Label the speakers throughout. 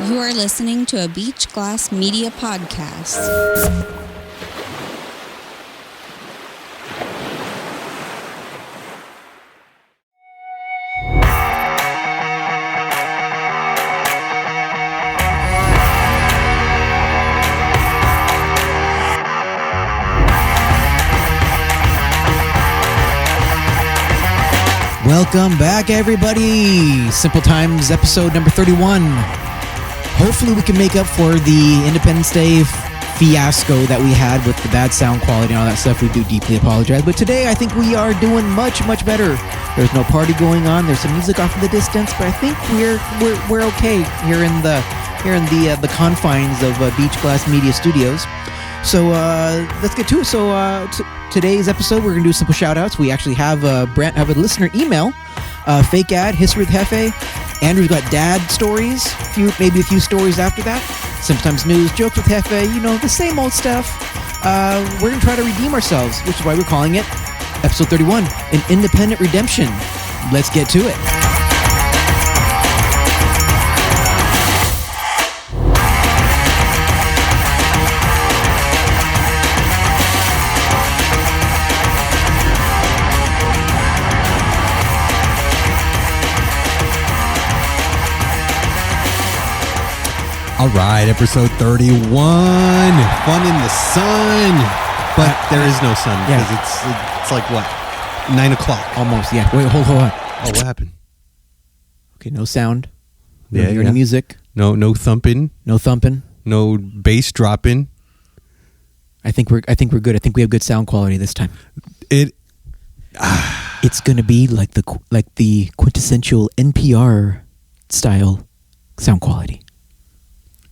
Speaker 1: You are listening to a BeachGlass Media podcast.
Speaker 2: Welcome back, everybody. Simple Times episode number 31. Hopefully we can make up for the Independence Day fiasco that we had with the bad sound quality and all that stuff. We do deeply apologize. But today I think we are doing much, much better. There's no party going on. There's some music off in the distance, but I think we're okay here in the confines of BeachGlass Media Studios. So let's get to it. So today's episode, we're going to do Simple Shoutouts. We actually have a listener email, FakeAd, History with Jefe. Andrew's got dad stories, maybe a few stories after that. Sometimes news, jokes with Jefe, the same old stuff. We're going to try to redeem ourselves, which is why we're calling it episode 31, an independent redemption. Let's get to it.
Speaker 3: All right, episode 31, fun in the sun, but there is no sun because it's like what, 9 o'clock?
Speaker 2: Almost, yeah. Wait, hold on.
Speaker 3: Oh, what happened?
Speaker 2: Okay, no sound. No
Speaker 3: Yeah.
Speaker 2: any music.
Speaker 3: No thumping.
Speaker 2: No thumping.
Speaker 3: No bass dropping.
Speaker 2: I think we're good. I think we have good sound quality this time. It's gonna be like the quintessential NPR style sound quality.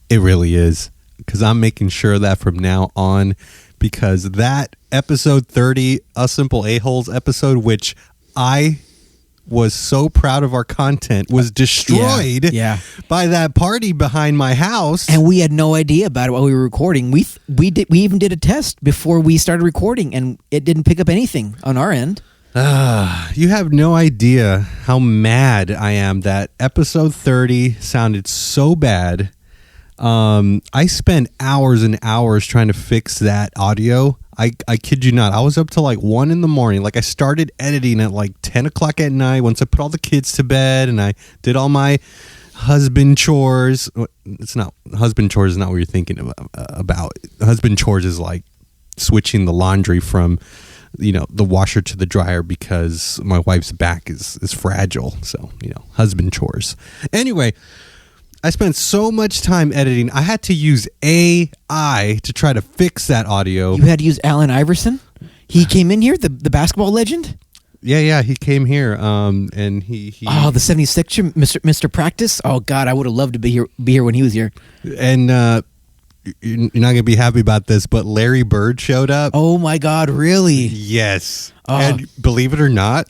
Speaker 3: It really is, because I'm making sure of that from now on, because that episode 30, Us Simple A-Holes episode, which I was so proud of our content, was destroyed by that party behind my house.
Speaker 2: And we had no idea about it while we were recording. We even did a test before we started recording, and it didn't pick up anything on our end.
Speaker 3: You have no idea how mad I am that episode 30 sounded so bad. I spent hours and hours trying to fix that audio. I kid you not. I was up till like 1 a.m. Like, I started editing at like 10 o'clock at night once I put all the kids to bed, and I did all my husband chores. Husband chores is not what you're thinking about. Husband chores is like switching the laundry from, the washer to the dryer, because my wife's back is fragile. So, husband chores. Anyway, I spent so much time editing. I had to use AI to try to fix that audio.
Speaker 2: You had to use Allen Iverson? He came in here, the basketball legend?
Speaker 3: Yeah, he came here, and he
Speaker 2: Oh, the 76er, Mr. Practice? Oh, God, I would have loved to be here when he was here.
Speaker 3: And you're not going to be happy about this, but Larry Bird showed up.
Speaker 2: Oh, my God, really?
Speaker 3: Yes. And believe it or not,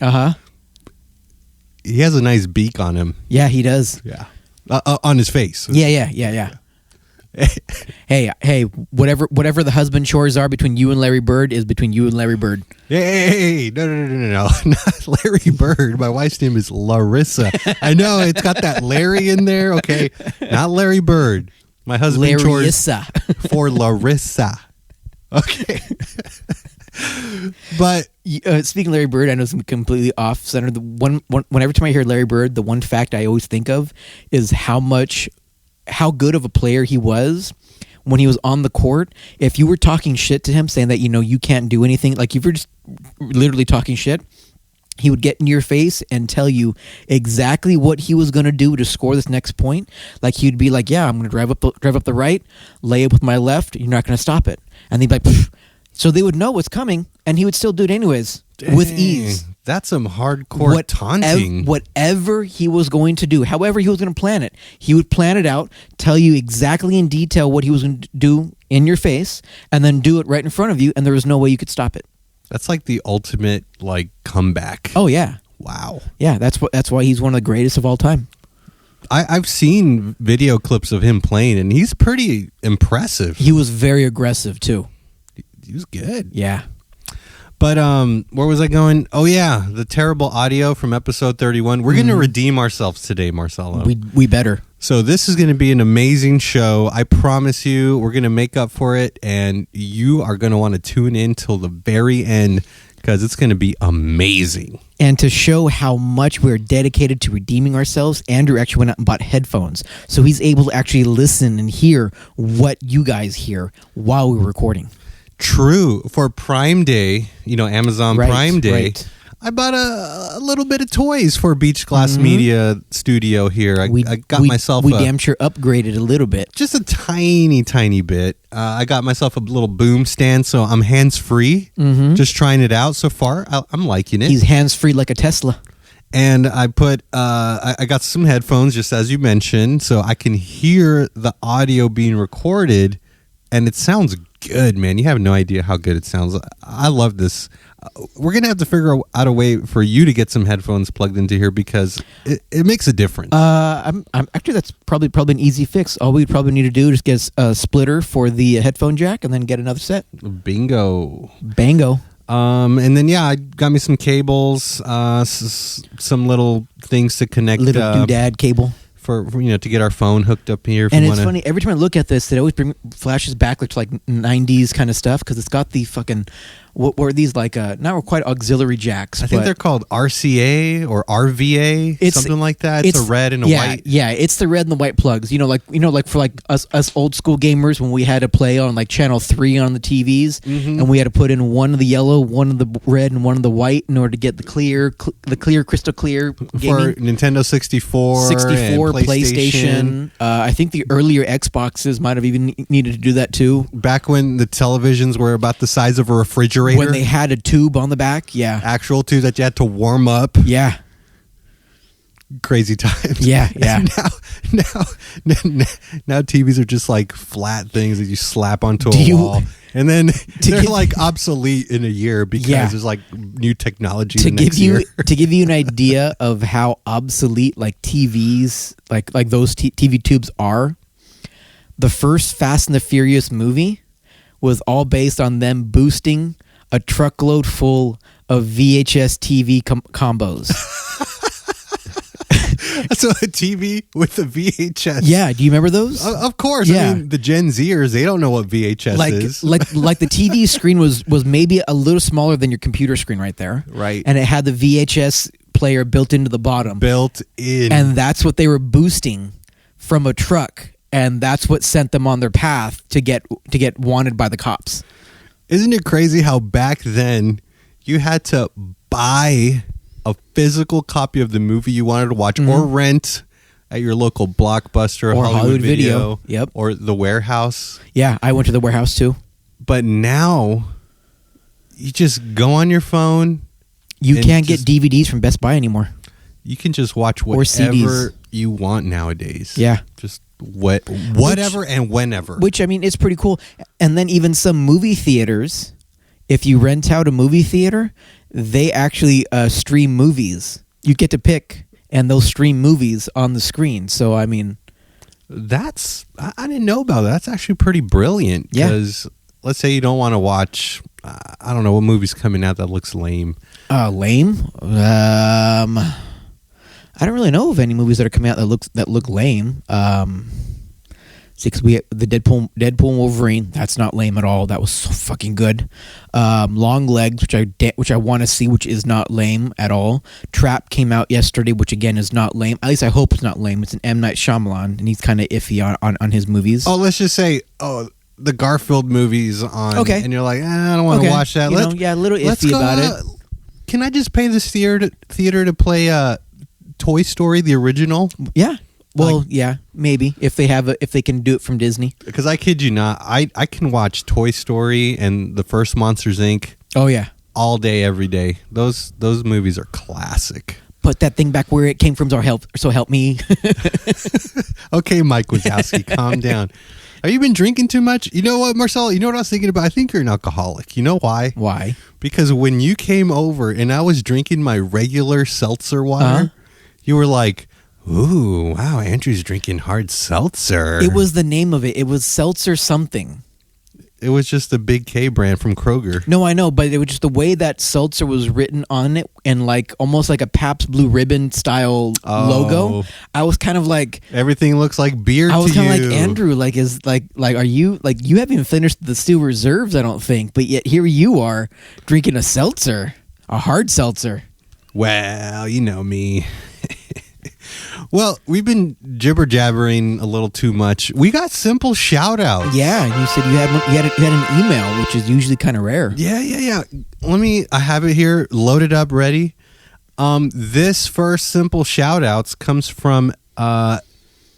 Speaker 3: he has a nice beak on him.
Speaker 2: Yeah, he does.
Speaker 3: Yeah. On his face.
Speaker 2: Yeah. Hey, whatever the husband chores are between you and Larry Bird is between you and Larry Bird.
Speaker 3: Hey, no, not Larry Bird. My wife's name is Larissa. I know, it's got that Larry in there, okay? Not Larry Bird. My husband chores for Larissa. Okay. But
Speaker 2: speaking of Larry Bird, I know it's completely off center. Whenever time I hear Larry Bird, the one fact I always think of is how good of a player he was when he was on the court. If you were talking shit to him, saying that you can't do anything, like if you're just literally talking shit, he would get in your face and tell you exactly what he was going to do to score this next point. Like, he'd be like, "Yeah, I'm going to drive up the right, lay it with my left. You're not going to stop it." And they'd be like, "Pfft." So they would know what's coming, and he would still do it anyways. Dang, with ease.
Speaker 3: That's some hardcore taunting.
Speaker 2: Whatever he was going to do, however he was going to plan it, he would plan it out, tell you exactly in detail what he was going to do in your face, and then do it right in front of you, and there was no way you could stop it.
Speaker 3: That's like the ultimate comeback.
Speaker 2: Oh, yeah.
Speaker 3: Wow.
Speaker 2: Yeah, that's why he's one of the greatest of all time.
Speaker 3: I've seen video clips of him playing, and he's pretty impressive.
Speaker 2: He was very aggressive, too.
Speaker 3: He was good.
Speaker 2: Yeah.
Speaker 3: But where was I going? Oh yeah, the terrible audio from episode 31. We're going to redeem ourselves today, Marcelo.
Speaker 2: We better.
Speaker 3: So this is going to be an amazing show. I promise you, we're going to make up for it, and you are going to want to tune in till the very end because it's going to be amazing.
Speaker 2: And to show how much we're dedicated to redeeming ourselves, Andrew actually went out and bought headphones. So he's able to actually listen and hear what you guys hear while we're recording.
Speaker 3: True. For Prime Day, Amazon Prime Day,
Speaker 2: right.
Speaker 3: I bought a little bit of toys for BeachGlass Media Studio here. I got myself
Speaker 2: We damn sure upgraded a little bit.
Speaker 3: just a tiny, tiny bit. I got myself a little boom stand, so I'm hands-free. Just trying it out so far. I'm liking it.
Speaker 2: He's hands-free like a Tesla.
Speaker 3: And I put, I got some headphones, just as you mentioned, so I can hear the audio being recorded, and it sounds good, man. You have no idea how good it sounds. I love this. We're going to have to figure out a way for you to get some headphones plugged into here because it makes a difference.
Speaker 2: I'm actually, that's probably an easy fix. All we'd probably need to do is get a splitter for the headphone jack and then get another set.
Speaker 3: Bango.
Speaker 2: And
Speaker 3: then I got me some cables, some little things to connect.
Speaker 2: Little doodad cable.
Speaker 3: For to get our phone hooked up here.
Speaker 2: And it's funny, every time I look at this, it always flashes back to like 90s kind of stuff because it's got the fucking, what were these like, not quite auxiliary jacks.
Speaker 3: I think they're called RCA or RVA, something like that. It's a red and a white.
Speaker 2: Yeah, it's the red and the white plugs. Like for like us old school gamers when we had to play on like channel 3 on the TVs and we had to put in one of the yellow, one of the red, and one of the white in order to get the clear, crystal clear gaming.
Speaker 3: For Nintendo 64,
Speaker 2: PlayStation. I think the earlier Xboxes might have even needed to do that too.
Speaker 3: Back when the televisions were about the size of a refrigerator.
Speaker 2: When they had a tube on the back, yeah.
Speaker 3: Actual tube that you had to warm up.
Speaker 2: Yeah.
Speaker 3: Crazy times.
Speaker 2: Yeah.
Speaker 3: Now TVs are just like flat things that you slap onto a wall. And then they're like obsolete in a year because there's like new technology
Speaker 2: to give you an idea of how obsolete like TVs, like those TV tubes are. The first Fast and the Furious movie was all based on them boosting a truckload full of VHS TV combos.
Speaker 3: So a TV with a VHS.
Speaker 2: Yeah, do you remember those?
Speaker 3: Of course.
Speaker 2: Yeah.
Speaker 3: I mean, the Gen Zers, they don't know what VHS is.
Speaker 2: Like the TV screen was maybe a little smaller than your computer screen right there.
Speaker 3: Right.
Speaker 2: And it had the VHS player built into the bottom.
Speaker 3: Built in.
Speaker 2: And that's what they were boosting from a truck. And that's what sent them on their path to get wanted by the cops.
Speaker 3: Isn't it crazy how back then you had to buy a physical copy of the movie you wanted to watch or rent at your local Blockbuster or Hollywood Video.
Speaker 2: Yep.
Speaker 3: Or the warehouse.
Speaker 2: Yeah, I went to the warehouse too.
Speaker 3: But now you just go on your phone.
Speaker 2: You can't get DVDs from Best Buy anymore.
Speaker 3: You can just watch whatever you want nowadays.
Speaker 2: Yeah.
Speaker 3: Just whatever and whenever.
Speaker 2: Which, I mean, it's pretty cool. And then even some movie theaters, if you rent out a movie theater, they actually stream movies. You get to pick, and they'll stream movies on the screen. So, I mean...
Speaker 3: I didn't know about that. That's actually pretty brilliant. Because let's say you don't want to watch... I don't know what movie's coming out that looks lame.
Speaker 2: Lame? I don't really know of any movies that are coming out that look lame. See, because we have the Deadpool and Wolverine. That's not lame at all. That was so fucking good. Long Legs, which I want to see, which is not lame at all. Trap came out yesterday, which again is not lame. At least I hope it's not lame. It's an M. Night Shyamalan, and he's kind of iffy on his movies.
Speaker 3: Oh, let's just say, the Garfield movies on. Okay, and you're like, I don't want to watch that.
Speaker 2: A little iffy about it.
Speaker 3: Can I just pay this theater to play Toy Story, the original?
Speaker 2: Yeah. Well, maybe if they can do it from Disney.
Speaker 3: Because I kid you not, I can watch Toy Story and the first Monsters Inc.
Speaker 2: Oh yeah,
Speaker 3: all day, every day. Those movies are classic.
Speaker 2: Put that thing back where it came from, so help me.
Speaker 3: Okay, Mike Wazowski, calm down. Have you been drinking too much? You know what, Marcel? You know what I was thinking about? I think you're an alcoholic. You know why?
Speaker 2: Why?
Speaker 3: Because when you came over and I was drinking my regular seltzer water, you were like, ooh, wow, Andrew's drinking hard seltzer.
Speaker 2: It was the name of it. It was seltzer something.
Speaker 3: It was just a Big K brand from Kroger.
Speaker 2: No, I know, but it was just the way that seltzer was written on it, and like almost like a Pabst Blue Ribbon style logo. I was kind of like,
Speaker 3: everything looks like beer.
Speaker 2: I was
Speaker 3: kind
Speaker 2: of like, Andrew, like is like are you like, you haven't even finished the Steel Reserves, I don't think, but yet here you are drinking a seltzer, a hard seltzer.
Speaker 3: Well, you know me. Well, we've been jibber jabbering a little too much. We got simple shout outs.
Speaker 2: Yeah, and you said you had an email, which is usually kind of rare.
Speaker 3: Yeah. I have it here loaded up, ready. This first simple shout outs comes from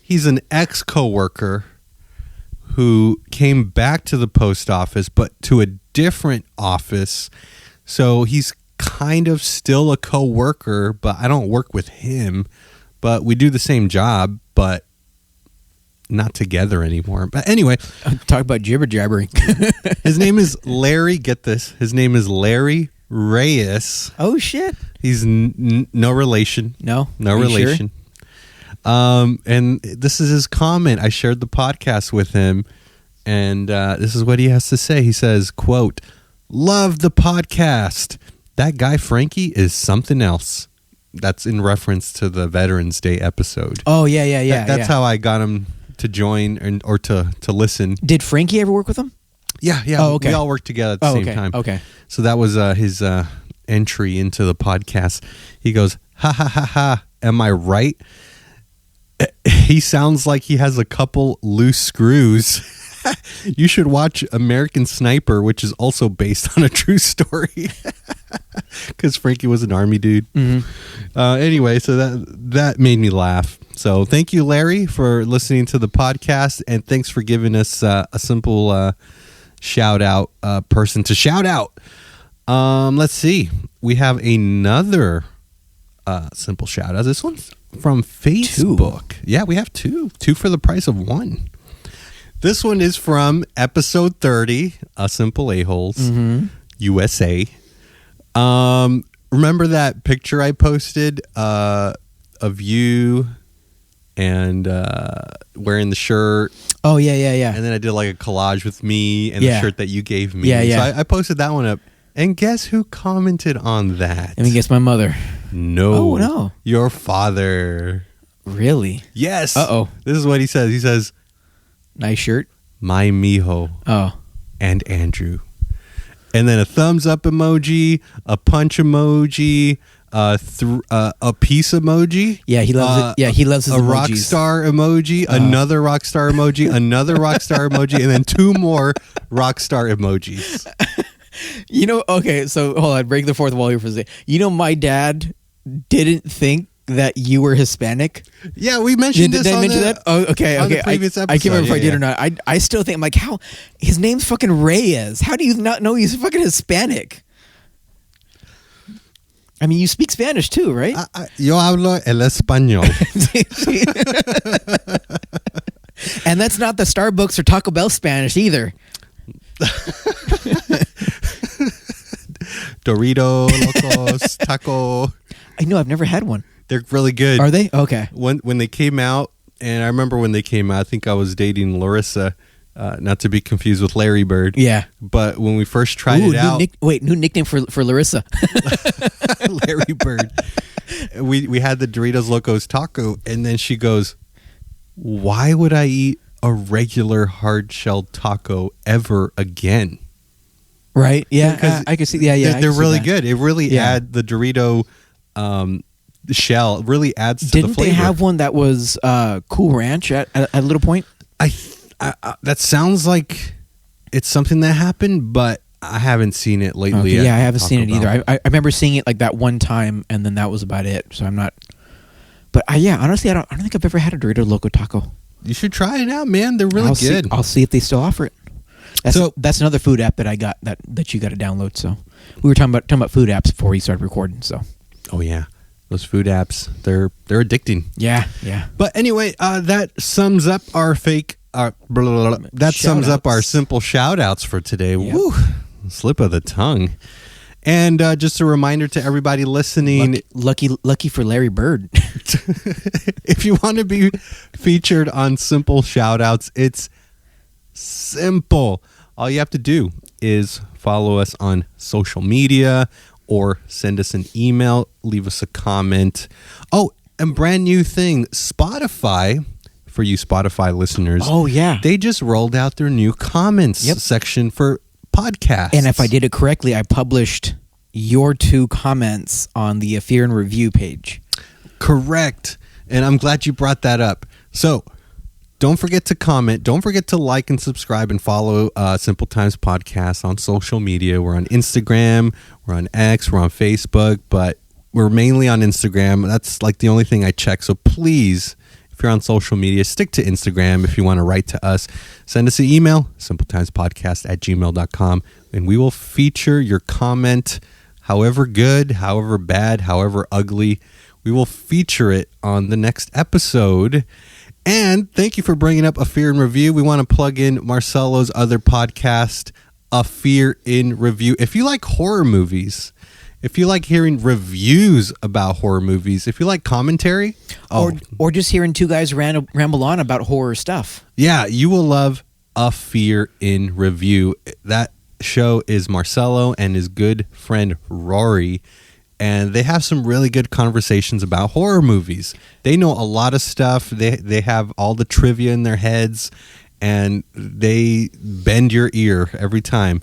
Speaker 3: he's an ex coworker who came back to the post office, but to a different office. So he's kind of still a coworker, but I don't work with him. But we do the same job, but not together anymore. But anyway.
Speaker 2: Talk about jibber jabbering.
Speaker 3: His name is Larry. Get this. His name is Larry Reyes.
Speaker 2: Oh, shit.
Speaker 3: He's no relation.
Speaker 2: No
Speaker 3: relation. Sure? And this is his comment. I shared the podcast with him. And this is what he has to say. He says, quote, "Love the podcast. That guy Frankie is something else." That's in reference to the Veterans Day episode.
Speaker 2: Oh, yeah.
Speaker 3: That's how I got him to join or to listen.
Speaker 2: Did Frankie ever work with him?
Speaker 3: Yeah.
Speaker 2: Oh, okay.
Speaker 3: We all worked together at the same time.
Speaker 2: Okay.
Speaker 3: So that was his entry into the podcast. He goes, "Ha ha ha ha. Am I right? He sounds like he has a couple loose screws. You should watch American Sniper, which is also based on a true story." Because Frankie was an army dude. Mm-hmm. Anyway, so that made me laugh. So thank you, Larry, for listening to the podcast, and thanks for giving us a simple shout out person to shout out. Let's see. We have another simple shout out. This one's from Facebook. Yeah, we have two for the price of one. This one is from episode 30, A Simple A-Holes, USA. Remember that picture I posted of you and wearing the shirt?
Speaker 2: Oh, yeah.
Speaker 3: And then I did like a collage with me and the shirt that you gave me.
Speaker 2: Yeah.
Speaker 3: So I posted that one up. And guess who commented on that?
Speaker 2: Let me guess, my mother.
Speaker 3: No.
Speaker 2: Oh, no.
Speaker 3: Your father.
Speaker 2: Really?
Speaker 3: Yes.
Speaker 2: Uh-oh.
Speaker 3: This is what he says. He says,
Speaker 2: "Nice shirt.
Speaker 3: My mijo."
Speaker 2: Oh.
Speaker 3: And Andrew. And then a thumbs up emoji, a punch emoji, a peace emoji.
Speaker 2: Yeah, he loves it. Yeah, he loves his
Speaker 3: a
Speaker 2: emojis.
Speaker 3: rock star emoji, another rock star emoji, another rock star emoji, and then two more rock star emojis.
Speaker 2: You know, okay, so hold on, break the fourth wall here for a second. You know, my dad didn't think that you were Hispanic.
Speaker 3: Yeah, we mentioned this.
Speaker 2: Did I mention that? Oh, okay.
Speaker 3: The previous episode.
Speaker 2: I can't remember if I did or not. I still think, I'm like, how his name's fucking Reyes. How do you not know he's fucking Hispanic? I mean, you speak Spanish too, right?
Speaker 3: Yo hablo el español.
Speaker 2: And that's not the Starbucks or Taco Bell Spanish either.
Speaker 3: Dorito, Locos, Taco.
Speaker 2: I know, I've never had one.
Speaker 3: They're really good.
Speaker 2: Are they? Okay.
Speaker 3: When they came out, and I remember when they came out, I think I was dating Larissa, not to be confused with Larry Bird.
Speaker 2: Yeah.
Speaker 3: But when we first tried it out.
Speaker 2: New nickname for Larissa.
Speaker 3: Larry Bird. We had the Doritos Locos Taco, and then she goes, "Why would I eat a regular hard-shelled taco ever again?"
Speaker 2: Right? Yeah, I can see. Yeah,
Speaker 3: they're really good. It really add the Dorito shell. It really adds to the flavor.
Speaker 2: Didn't they have one that was Cool Ranch at a little point?
Speaker 3: I that sounds like it's something that happened, but I haven't seen it lately.
Speaker 2: Okay, yeah, I haven't seen it either. I remember seeing it like that one time, and then that was about it. So I'm not. But honestly, I don't think I've ever had a Dorito Loco Taco.
Speaker 3: You should try it out, man. They're really good.
Speaker 2: I'll see if they still offer it. That's another food app that I got that you got to download. So we were talking about food apps before we started recording. So.
Speaker 3: Oh yeah, those food apps, they're addicting.
Speaker 2: Yeah.
Speaker 3: But anyway, that sums up our sums up our simple shout outs for today. Yep. Woo, slip of the tongue. And just a reminder to everybody listening.
Speaker 2: Lucky for Larry Bird.
Speaker 3: If you want to be featured on Simple Shoutouts, it's simple. all you have to do is follow us on social media or send us an email, leave us a comment. Oh, and brand new thing, Spotify, for you Spotify listeners.
Speaker 2: Oh, yeah.
Speaker 3: They just rolled out their new comments section for podcasts.
Speaker 2: And if I did it correctly, I published your 2 comments on the Fear and Review page.
Speaker 3: Correct. And I'm glad you brought that up. So don't forget to comment. Don't forget to like and subscribe and follow Simple Times Podcast on social media. We're on Instagram. We're on X. We're on Facebook. But we're mainly on Instagram. That's like the only thing I check. So please, if you're on social media, stick to Instagram. If you want to write to us, send us an email, simpletimespodcast@gmail.com, and we will feature your comment, however good, however bad, however ugly. We will feature it on the next episode. And thank you for bringing up A Fear in Review. We want to plug in Marcelo's other podcast, A Fear in Review. If you like horror movies, if you like hearing reviews about horror movies, if you like commentary,
Speaker 2: or just hearing 2 guys ramble on about horror stuff.
Speaker 3: Yeah, you will love A Fear in Review. That show is Marcelo and his good friend Rory, and they have some really good conversations about horror movies. They know a lot of stuff. They have all the trivia in their heads, and they bend your ear every time.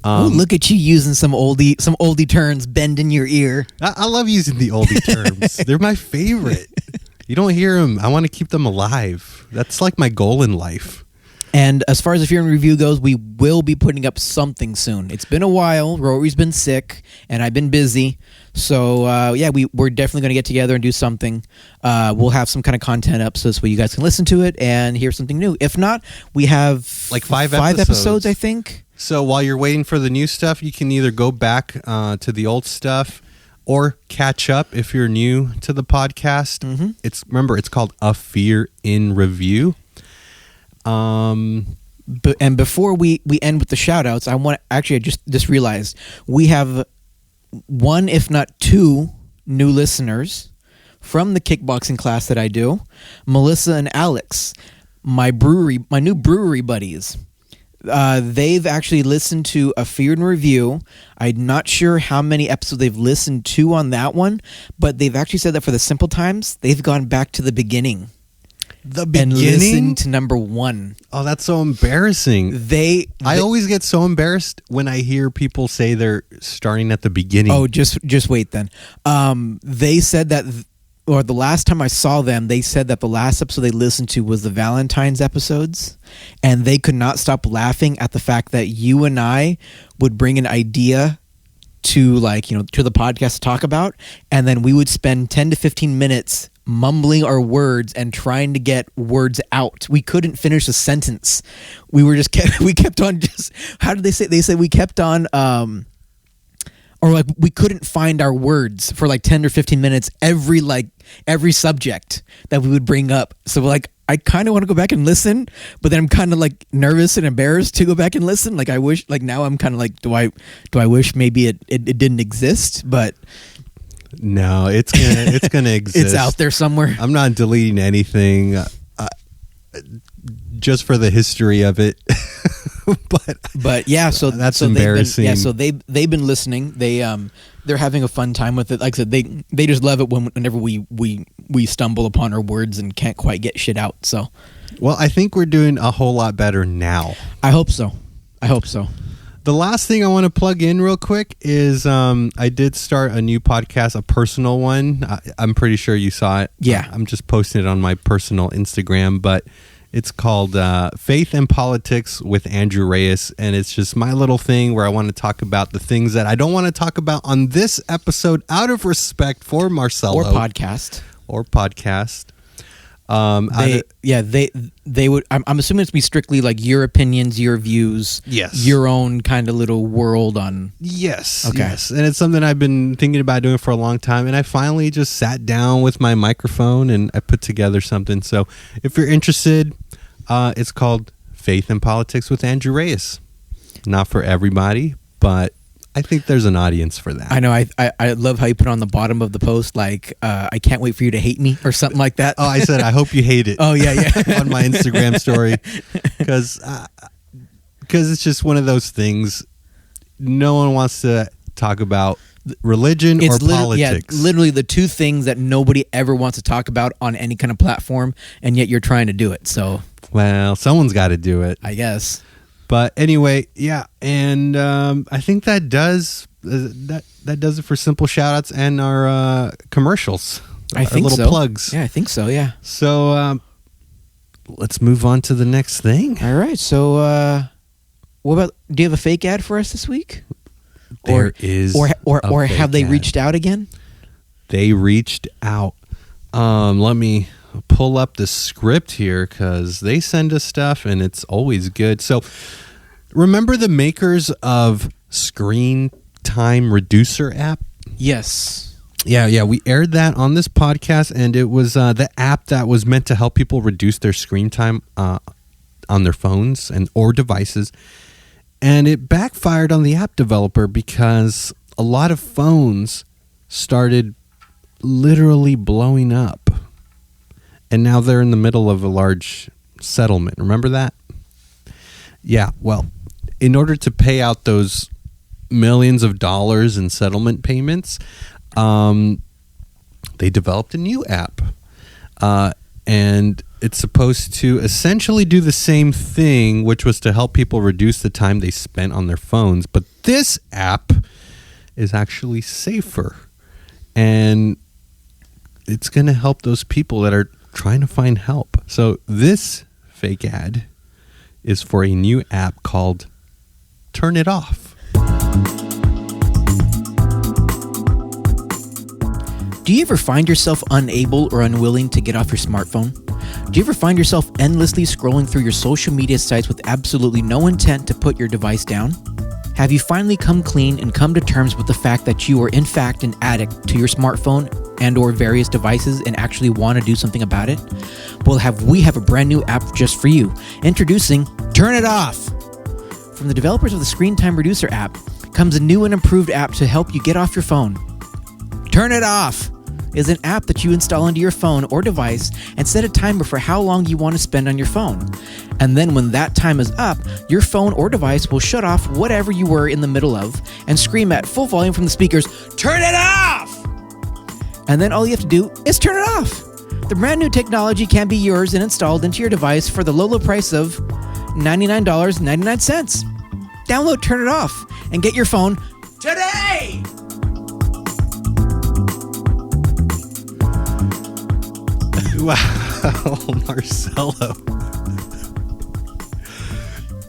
Speaker 2: Look at you using some oldie terms, bending your ear.
Speaker 3: I love using the oldie terms. They're my favorite. You don't hear them. I want to keep them alive. That's like my goal in life.
Speaker 2: And as far as the Fear and Review goes, we will be putting up something soon. It's been a while. Rory's been sick, and I've been busy. So, we're definitely going to get together and do something. We'll have some kind of content up so you guys can listen to it and hear something new. If not, we have
Speaker 3: like five
Speaker 2: episodes, I think.
Speaker 3: So while you're waiting for the new stuff, you can either go back to the old stuff or catch up if you're new to the podcast. Mm-hmm. It's called A Fear in Review.
Speaker 2: And before we end with the shout outs, I just realized we have 1, if not 2 new listeners from the kickboxing class that I do, Melissa and Alex, my new brewery buddies. They've actually listened to A Fear and Review. I'm not sure how many episodes they've listened to on that one, but they've actually said that for the Simple Times, they've gone back to the beginning. And listened to number 1.
Speaker 3: Oh, that's so embarrassing. I always get so embarrassed when I hear people say they're starting at the beginning.
Speaker 2: Oh, just wait then. They said that, or the last time I saw them, they said that the last episode they listened to was the Valentine's episodes, and they could not stop laughing at the fact that you and I would bring an idea to to the podcast to talk about, and then we would spend 10 to 15 minutes mumbling our words and trying to get words out. We couldn't finish a sentence. We kept on just, how did they say? They said we kept on, we couldn't find our words for 10 or 15 minutes every subject that we would bring up. So I kind of want to go back and listen, but then I'm kind of nervous and embarrassed to go back and listen. I wish, now I'm kind of do I wish maybe it didn't exist, but
Speaker 3: no, it's gonna exist.
Speaker 2: It's out there somewhere.
Speaker 3: I'm not deleting anything, just for the history of it. but yeah, so
Speaker 2: that's
Speaker 3: embarrassing.
Speaker 2: They've been listening. They're having a fun time with it. Like I said, they just love it whenever we stumble upon our words and can't quite get shit out. So,
Speaker 3: well, I think we're doing a whole lot better now.
Speaker 2: I hope so.
Speaker 3: The last thing I want to plug in real quick is I did start a new podcast, a personal one. I'm pretty sure you saw it.
Speaker 2: Yeah.
Speaker 3: I'm just posting it on my personal Instagram, but it's called Faith and Politics with Andrew Reyes, and it's just my little thing where I want to talk about the things that I don't want to talk about on this episode out of respect for Marcelo.
Speaker 2: Or podcast. They would. I'm assuming it's be strictly your opinions, your views,
Speaker 3: yes,
Speaker 2: your own kind of little world on.
Speaker 3: Yes,
Speaker 2: okay,
Speaker 3: yes, and it's something I've been thinking about doing for a long time, and I finally just sat down with my microphone and I put together something. So if you're interested, it's called Faith and Politics with Andrew Reyes. Not for everybody, but I think there's an audience for that.
Speaker 2: I know. I love how you put on the bottom of the post, I can't wait for you to hate me or something like that.
Speaker 3: Oh, I said, I hope you hate it.
Speaker 2: Oh, yeah.
Speaker 3: On my Instagram story. Because because it's just one of those things. No one wants to talk about religion or politics.
Speaker 2: Yeah, literally the two things that nobody ever wants to talk about on any kind of platform, and yet you're trying to do it. So,
Speaker 3: well, someone's got to do it,
Speaker 2: I guess.
Speaker 3: But anyway, yeah, and I think that does it for Simple Shoutouts and our commercials.
Speaker 2: I think
Speaker 3: little
Speaker 2: so.
Speaker 3: Plugs.
Speaker 2: Yeah, I think so. Yeah.
Speaker 3: So let's move on to the next thing.
Speaker 2: All right. So, what about? Do you have a fake ad for us this week?
Speaker 3: There is,
Speaker 2: or have they
Speaker 3: ad.
Speaker 2: reached out again?
Speaker 3: They reached out. Let me pull up the script here because they send us stuff and it's always good. So, remember the makers of Screen Time Reducer app?
Speaker 2: Yes.
Speaker 3: Yeah. We aired that on this podcast, and it was the app that was meant to help people reduce their screen time on their phones or devices. And it backfired on the app developer because a lot of phones started literally blowing up. And now they're in the middle of a large settlement. Remember that? Yeah, well, in order to pay out those millions of dollars in settlement payments, they developed a new app. And it's supposed to essentially do the same thing, which was to help people reduce the time they spent on their phones. But this app is actually safer. And it's going to help those people that are trying to find help. So this fake ad is for a new app called Turn It Off.
Speaker 2: Do you ever find yourself unable or unwilling to get off your smartphone? Do you ever find yourself endlessly scrolling through your social media sites with absolutely no intent to put your device down? Have you finally come clean and come to terms with the fact that you are in fact an addict to your smartphone and or various devices and actually want to do something about it? Well, we have a brand new app just for you. Introducing Turn It Off. From the developers of the Screen Time Reducer app comes a new and improved app to help you get off your phone. Turn It Off is an app that you install into your phone or device and set a timer for how long you want to spend on your phone. And then when that time is up, your phone or device will shut off whatever you were in the middle of and scream at full volume from the speakers, "Turn it off!" And then all you have to do is turn it off. The brand new technology can be yours and installed into your device for the low price of $99.99. Download Turn It Off and get your phone today!
Speaker 3: Wow, Marcelo.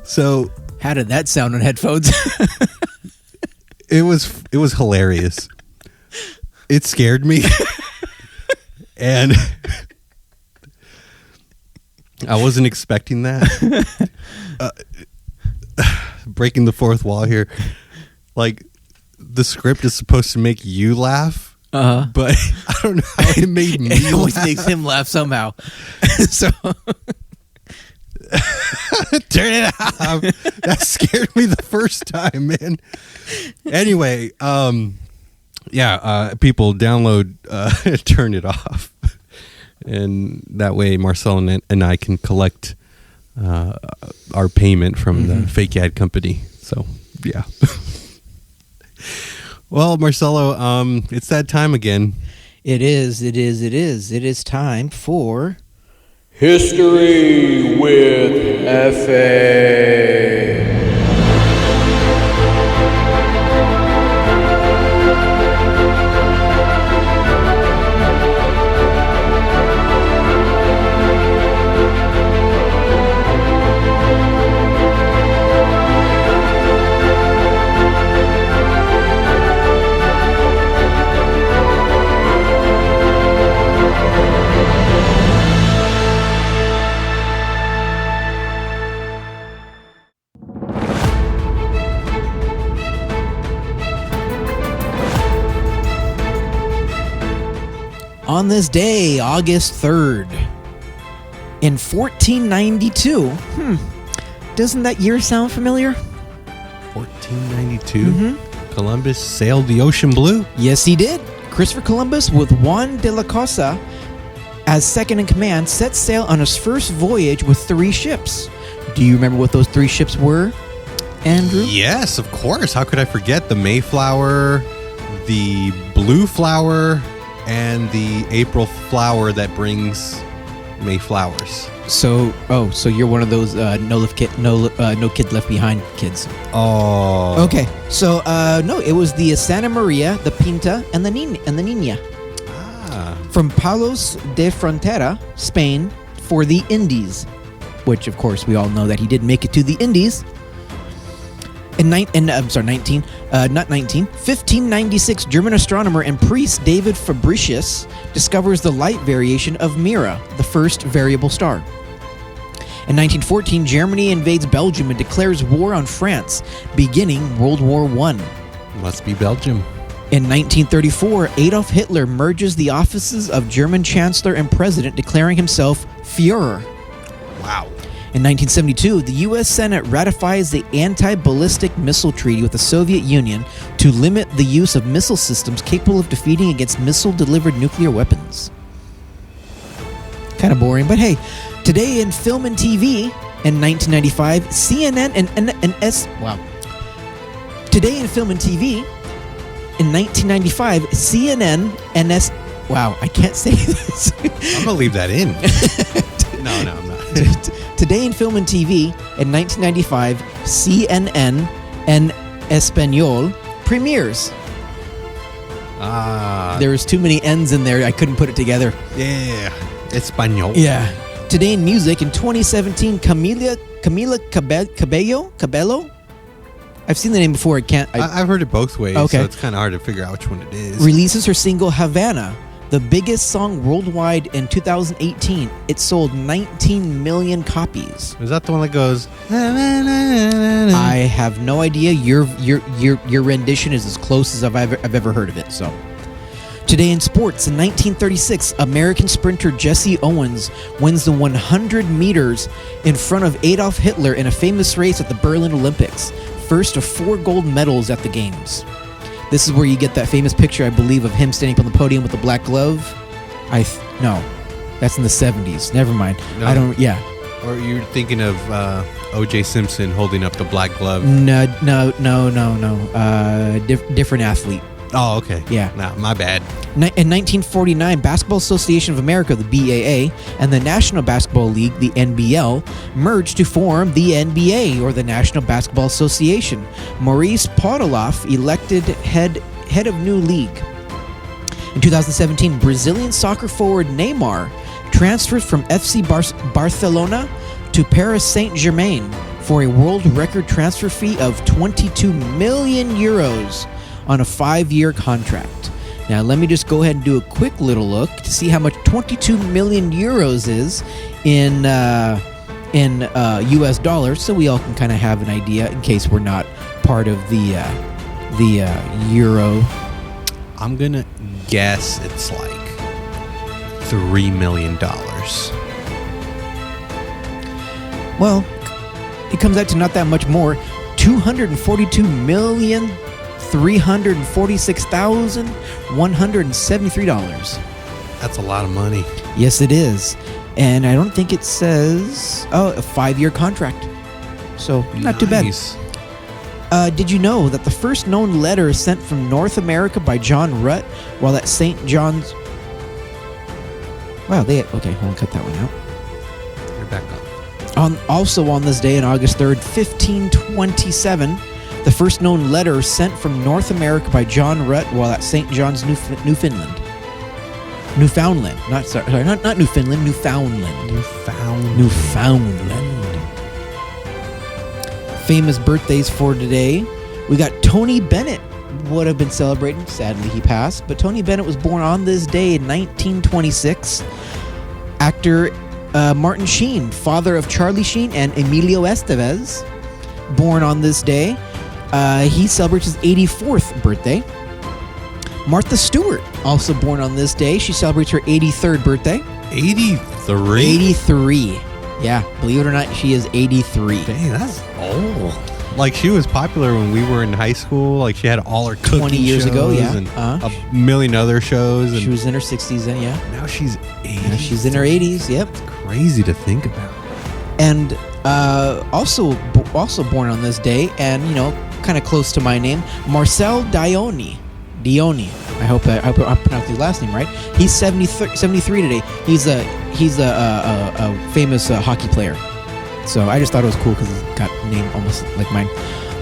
Speaker 3: So,
Speaker 2: how did that sound on headphones?
Speaker 3: it was hilarious. It scared me. And I wasn't expecting that. Breaking the fourth wall here. Like, the script is supposed to make you laugh. But I don't know how it made me
Speaker 2: It always
Speaker 3: laugh.
Speaker 2: makes him laugh somehow. So
Speaker 3: turn it off. That scared me the first time, man. Anyway, people download Turn It Off. And that way Marcel and I can collect our payment from the FakeAd company. So, yeah. Well, Marcelo, it's that time again.
Speaker 2: It is. It is time for
Speaker 4: History with Jefe.
Speaker 2: On this day, August 3rd, in 1492. Doesn't that year sound familiar?
Speaker 3: 1492. Columbus sailed the ocean blue.
Speaker 2: Yes, he did. Christopher Columbus, with Juan de la Cosa as second in command, set sail on his first voyage with 3 ships. Do you remember what those 3 ships were? Andrew?
Speaker 3: Yes, of course. How could I forget the Mayflower, the blue flower, and the April flower that brings Mayflowers?
Speaker 2: So you're one of those no kid left behind kids.
Speaker 3: Oh.
Speaker 2: Okay. So no, it was the Santa Maria, the Pinta, and the Nina. From Palos de Frontera, Spain, for the Indies, which of course we all know that he did make it to the Indies. In 1596, German astronomer and priest David Fabricius discovers the light variation of Mira, the first variable star. In 1914, Germany invades Belgium and declares war on France, beginning World War I.
Speaker 3: Must be Belgium.
Speaker 2: In 1934, Adolf Hitler merges the offices of German Chancellor and President, declaring himself Führer.
Speaker 3: Wow.
Speaker 2: In 1972, the U.S. Senate ratifies the Anti-Ballistic Missile Treaty with the Soviet Union to limit the use of missile systems capable of defeating against missile-delivered nuclear weapons. Kind of boring, but hey, today in film and TV, in 1995, CNN Today in film and TV, in 1995, CNN and S... Wow, I can't say this.
Speaker 3: I'm going to leave that in. No, I'm not.
Speaker 2: Today in film and TV, in 1995, CNN and Espanol premieres. There was too many N's in there. I couldn't put it together.
Speaker 3: Yeah. Espanol.
Speaker 2: Yeah. Today in music, in 2017, Camila Cabello? I've seen the name before.
Speaker 3: I've heard it both ways,
Speaker 2: okay.
Speaker 3: So it's kind of hard to figure out which one it is.
Speaker 2: Releases her single Havana, the biggest song worldwide in 2018. It sold 19 million copies.
Speaker 3: Is that the one that goes?
Speaker 2: I have no idea. Your rendition is as close as I've ever heard of it. So, today in sports, in 1936, American sprinter Jesse Owens wins the 100 meters in front of Adolf Hitler in a famous race at the Berlin Olympics. First of 4 gold medals at the games. This is where you get that famous picture, I believe, of him standing up on the podium with the black glove. No, that's in the 70s. Never mind.
Speaker 3: No.
Speaker 2: I don't. Yeah.
Speaker 3: Or you're thinking of O.J. Simpson holding up the black glove.
Speaker 2: No. Different athlete.
Speaker 3: Oh, okay.
Speaker 2: Yeah.
Speaker 3: No, my bad.
Speaker 2: In 1949, Basketball Association of America, the BAA, and the National Basketball League, the NBL, merged to form the NBA, or the National Basketball Association. Maurice Podoloff elected head of new league. In 2017, Brazilian soccer forward Neymar transfers from FC Barcelona to Paris Saint-Germain for a world record transfer fee of 22 million euros on a 5-year contract. Now, let me just go ahead and do a quick little look to see how much 22 million euros is in U.S. dollars, so we all can kind of have an idea in case we're not part of the euro.
Speaker 3: I'm gonna guess it's like $3 million.
Speaker 2: Well, it comes out to not that much more. $242,346,173.
Speaker 3: That's a lot of money.
Speaker 2: Yes, it is. And I don't think it says... Oh, a 5-year contract. So, not too bad. Did you know that the first known letter sent from North America by John Rutt while at St. John's... Wow, okay, hold on, cut that one out.
Speaker 3: You're back up.
Speaker 2: Also on this day, on August 3rd, 1527... the first known letter sent from North America by John Rutt while at St. John's, Newfoundland. Not Newfoundland, Newfoundland. Famous birthdays for today. We got Tony Bennett would have been celebrating. Sadly, he passed. But Tony Bennett was born on this day in 1926. Actor Martin Sheen, father of Charlie Sheen and Emilio Estevez, born on this day. He celebrates his 84th birthday. Martha Stewart, also born on this day. She celebrates her 83rd birthday.
Speaker 3: 83?
Speaker 2: 83. Yeah, believe it or not, she is 83.
Speaker 3: Dang, that's old. Like, she was popular when we were in high school. Like, she had all her cooking
Speaker 2: 20 years ago, yeah.
Speaker 3: And a million other shows. And
Speaker 2: she was in her 60s then, yeah.
Speaker 3: Now she's 80.
Speaker 2: Yeah, she's in her 80s, yep.
Speaker 3: It's crazy to think about.
Speaker 2: And Also born on this day, and kind of close to my name, Marcel Dione. I hope I pronounced his last name right. He's 73 today. He's a famous hockey player. So I just thought it was cool because he's got a name almost like mine.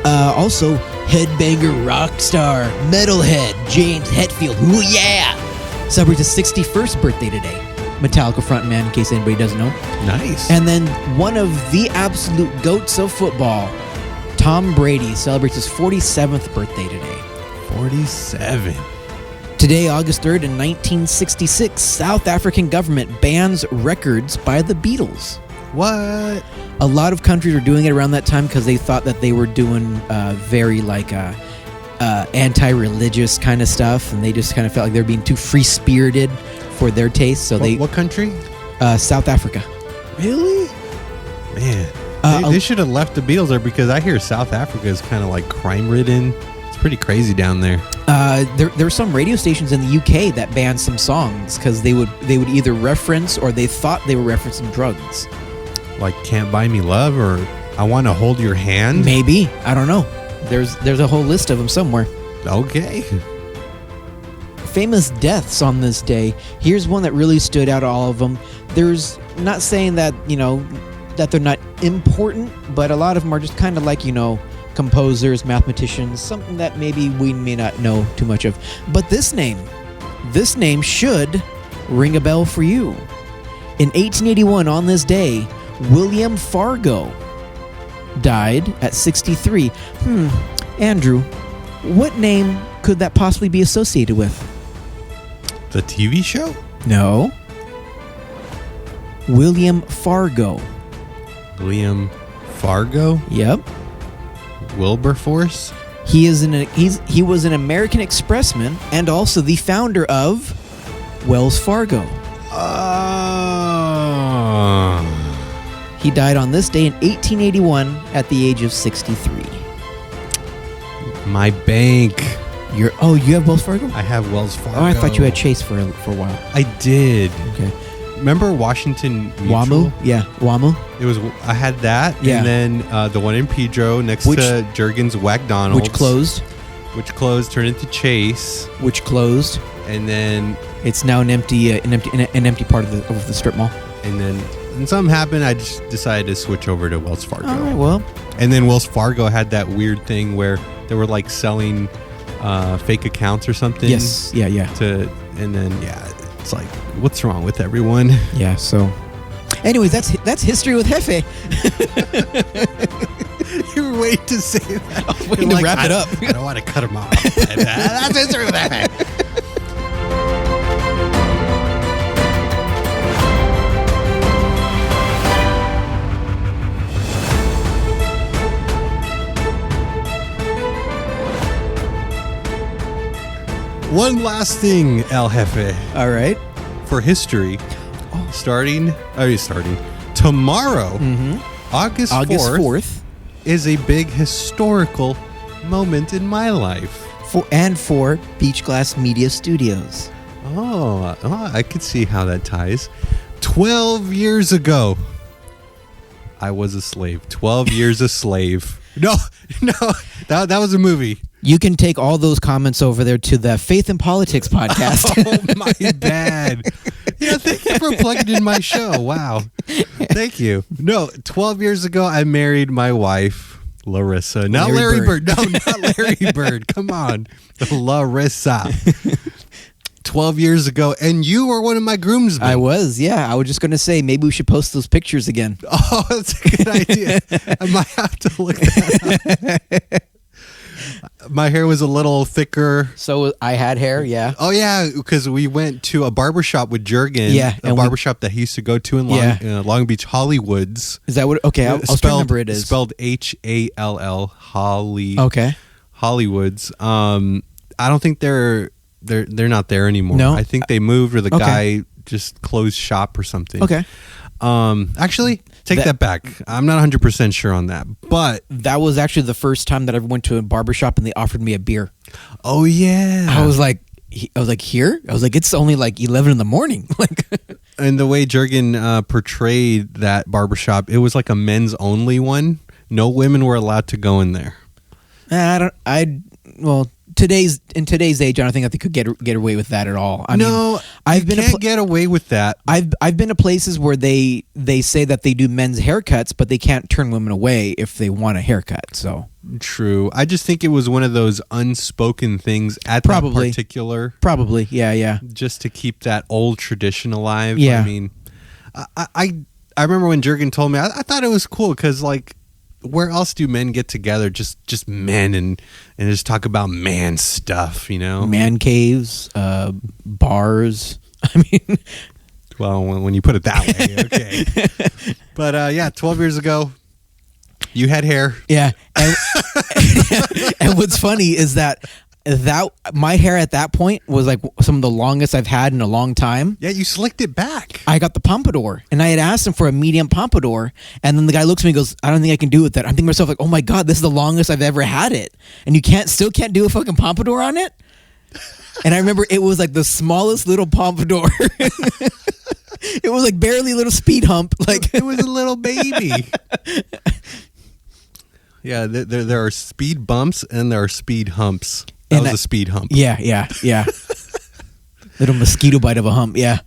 Speaker 2: Also, headbanger rock star, metalhead, James Hetfield. Ooh yeah! Celebrates his 61st birthday today. Metallica frontman, in case anybody doesn't know.
Speaker 3: Nice.
Speaker 2: And then one of the absolute goats of football, Tom Brady, celebrates his 47th birthday today.
Speaker 3: 47.
Speaker 2: Today, August 3rd, in 1966, South African government bans records by the Beatles.
Speaker 3: What?
Speaker 2: A lot of countries were doing it around that time because they thought that they were doing very anti-religious kind of stuff, and they just kind of felt like they were being too free-spirited for their taste. So
Speaker 3: What country?
Speaker 2: South Africa.
Speaker 3: Really? Man, they should have left the Beatles there because I hear South Africa is kind of like crime-ridden. It's pretty crazy down there.
Speaker 2: There were some radio stations in the UK that banned some songs because they would either reference or they thought they were referencing drugs.
Speaker 3: Like Can't Buy Me Love or I Want to Hold Your Hand?
Speaker 2: Maybe. I don't know. There's a whole list of them somewhere.
Speaker 3: Okay.
Speaker 2: Famous deaths on this day. Here's one that really stood out of all of them. There's not saying that, that they're not important, but a lot of them are just kind of like, composers, mathematicians, something that maybe we may not know too much of. But this name should ring a bell for you. In 1881, on this day, William Fargo died at 63. Andrew, what name could that possibly be associated with?
Speaker 3: The TV show?
Speaker 2: No. William Fargo.
Speaker 3: William Fargo?
Speaker 2: Yep.
Speaker 3: Wilberforce?
Speaker 2: He was an American expressman and also the founder of Wells Fargo. He died on this day in 1881 at the age of 63.
Speaker 3: My bank.
Speaker 2: You have Wells Fargo?
Speaker 3: I have Wells Fargo.
Speaker 2: Oh, I thought you had Chase for a while.
Speaker 3: I did.
Speaker 2: Okay.
Speaker 3: Remember Washington Mutual?
Speaker 2: WAMU? Yeah, WAMU.
Speaker 3: I had that,
Speaker 2: Yeah.
Speaker 3: and then the one in Pedro next to Jurgen's Whack-Donald's.
Speaker 2: Which closed.
Speaker 3: Turned into Chase.
Speaker 2: Which closed.
Speaker 3: And then
Speaker 2: It's now an empty part of the strip mall.
Speaker 3: and something happened. I just decided to switch over to Wells Fargo.
Speaker 2: All right, well.
Speaker 3: And then Wells Fargo had that weird thing where they were like selling fake accounts or something.
Speaker 2: Yes. Yeah.
Speaker 3: It's like, what's wrong with everyone?
Speaker 2: Yeah. So, anyways, that's history with Jefe.
Speaker 3: You were waiting to say that.
Speaker 2: I was waiting to wrap it up.
Speaker 3: I don't want to cut him off. That's history with Jefe. One last thing, El Jefe.
Speaker 2: All right.
Speaker 3: For history, starting tomorrow, August 4th, is a big historical moment in my life.
Speaker 2: For BeachGlass Media Studios.
Speaker 3: Oh, I could see how that ties. 12 years ago, I was a slave. 12 years a slave. No, that was a movie.
Speaker 2: You can take all those comments over there to the Faith and Politics podcast.
Speaker 3: Oh, my bad. Thank you for plugging in my show. Wow. Thank you. No, 12 years ago, I married my wife, Larissa. Not Larry Bird. No, not Larry Bird. Come on. Larissa. 12 years ago, and you were one of my groomsmen.
Speaker 2: I was, yeah. I was just going to say, maybe we should post those pictures again.
Speaker 3: Oh, that's a good idea. I might have to look that up. My hair was a little thicker.
Speaker 2: So I had hair, yeah.
Speaker 3: Oh, yeah, because we went to a barbershop with Jurgen.
Speaker 2: Yeah.
Speaker 3: A barbershop that he used to go to in Long Beach, Hollywoods.
Speaker 2: Is that what? Okay, I'll remember it is.
Speaker 3: Spelled Hall, Holly.
Speaker 2: Okay.
Speaker 3: Hollywoods. I don't think they're not there anymore.
Speaker 2: No?
Speaker 3: I think they moved or the guy just closed shop or something.
Speaker 2: Okay.
Speaker 3: Actually, take that back. I'm not 100% sure on that, but
Speaker 2: that was actually the first time that I ever went to a barbershop and they offered me a beer.
Speaker 3: Oh yeah.
Speaker 2: I was like, here? I was like, it's only like 11 in the morning. Like,
Speaker 3: And the way Jurgen portrayed that barbershop, it was like a men's only one. No women were allowed to go in there.
Speaker 2: Well, in today's age, I don't think that they could get away with that at all. I mean,
Speaker 3: I've can't get away with that.
Speaker 2: I've been to places where they say that they do men's haircuts, but they can't turn women away if they want a haircut. So
Speaker 3: true. I just think it was one of those unspoken things at that particular.
Speaker 2: Probably, yeah.
Speaker 3: Just to keep that old tradition alive.
Speaker 2: Yeah.
Speaker 3: I mean, I remember when Jurgen told me, I thought it was cool because like, where else do men get together? Just men and just talk about man stuff, you know?
Speaker 2: Man caves, bars. I mean,
Speaker 3: well, when you put it that way, okay. But yeah, 12 years ago, you had hair.
Speaker 2: Yeah, and what's funny is that my hair at that point was like some of the longest I've had in a long time.
Speaker 3: Yeah, you slicked it back.
Speaker 2: I got the pompadour, and I had asked him for a medium pompadour, and then the guy looks at me and goes, I don't think I can do it with that. I'm thinking to myself like, oh my God, this is the longest I've ever had it. And you still can't do a fucking pompadour on it? And I remember it was like the smallest little pompadour. It was like barely a little speed hump. Like
Speaker 3: it was a little baby. Yeah, there are speed bumps and there are speed humps. That was a speed hump.
Speaker 2: Yeah. Little mosquito bite of a hump, yeah.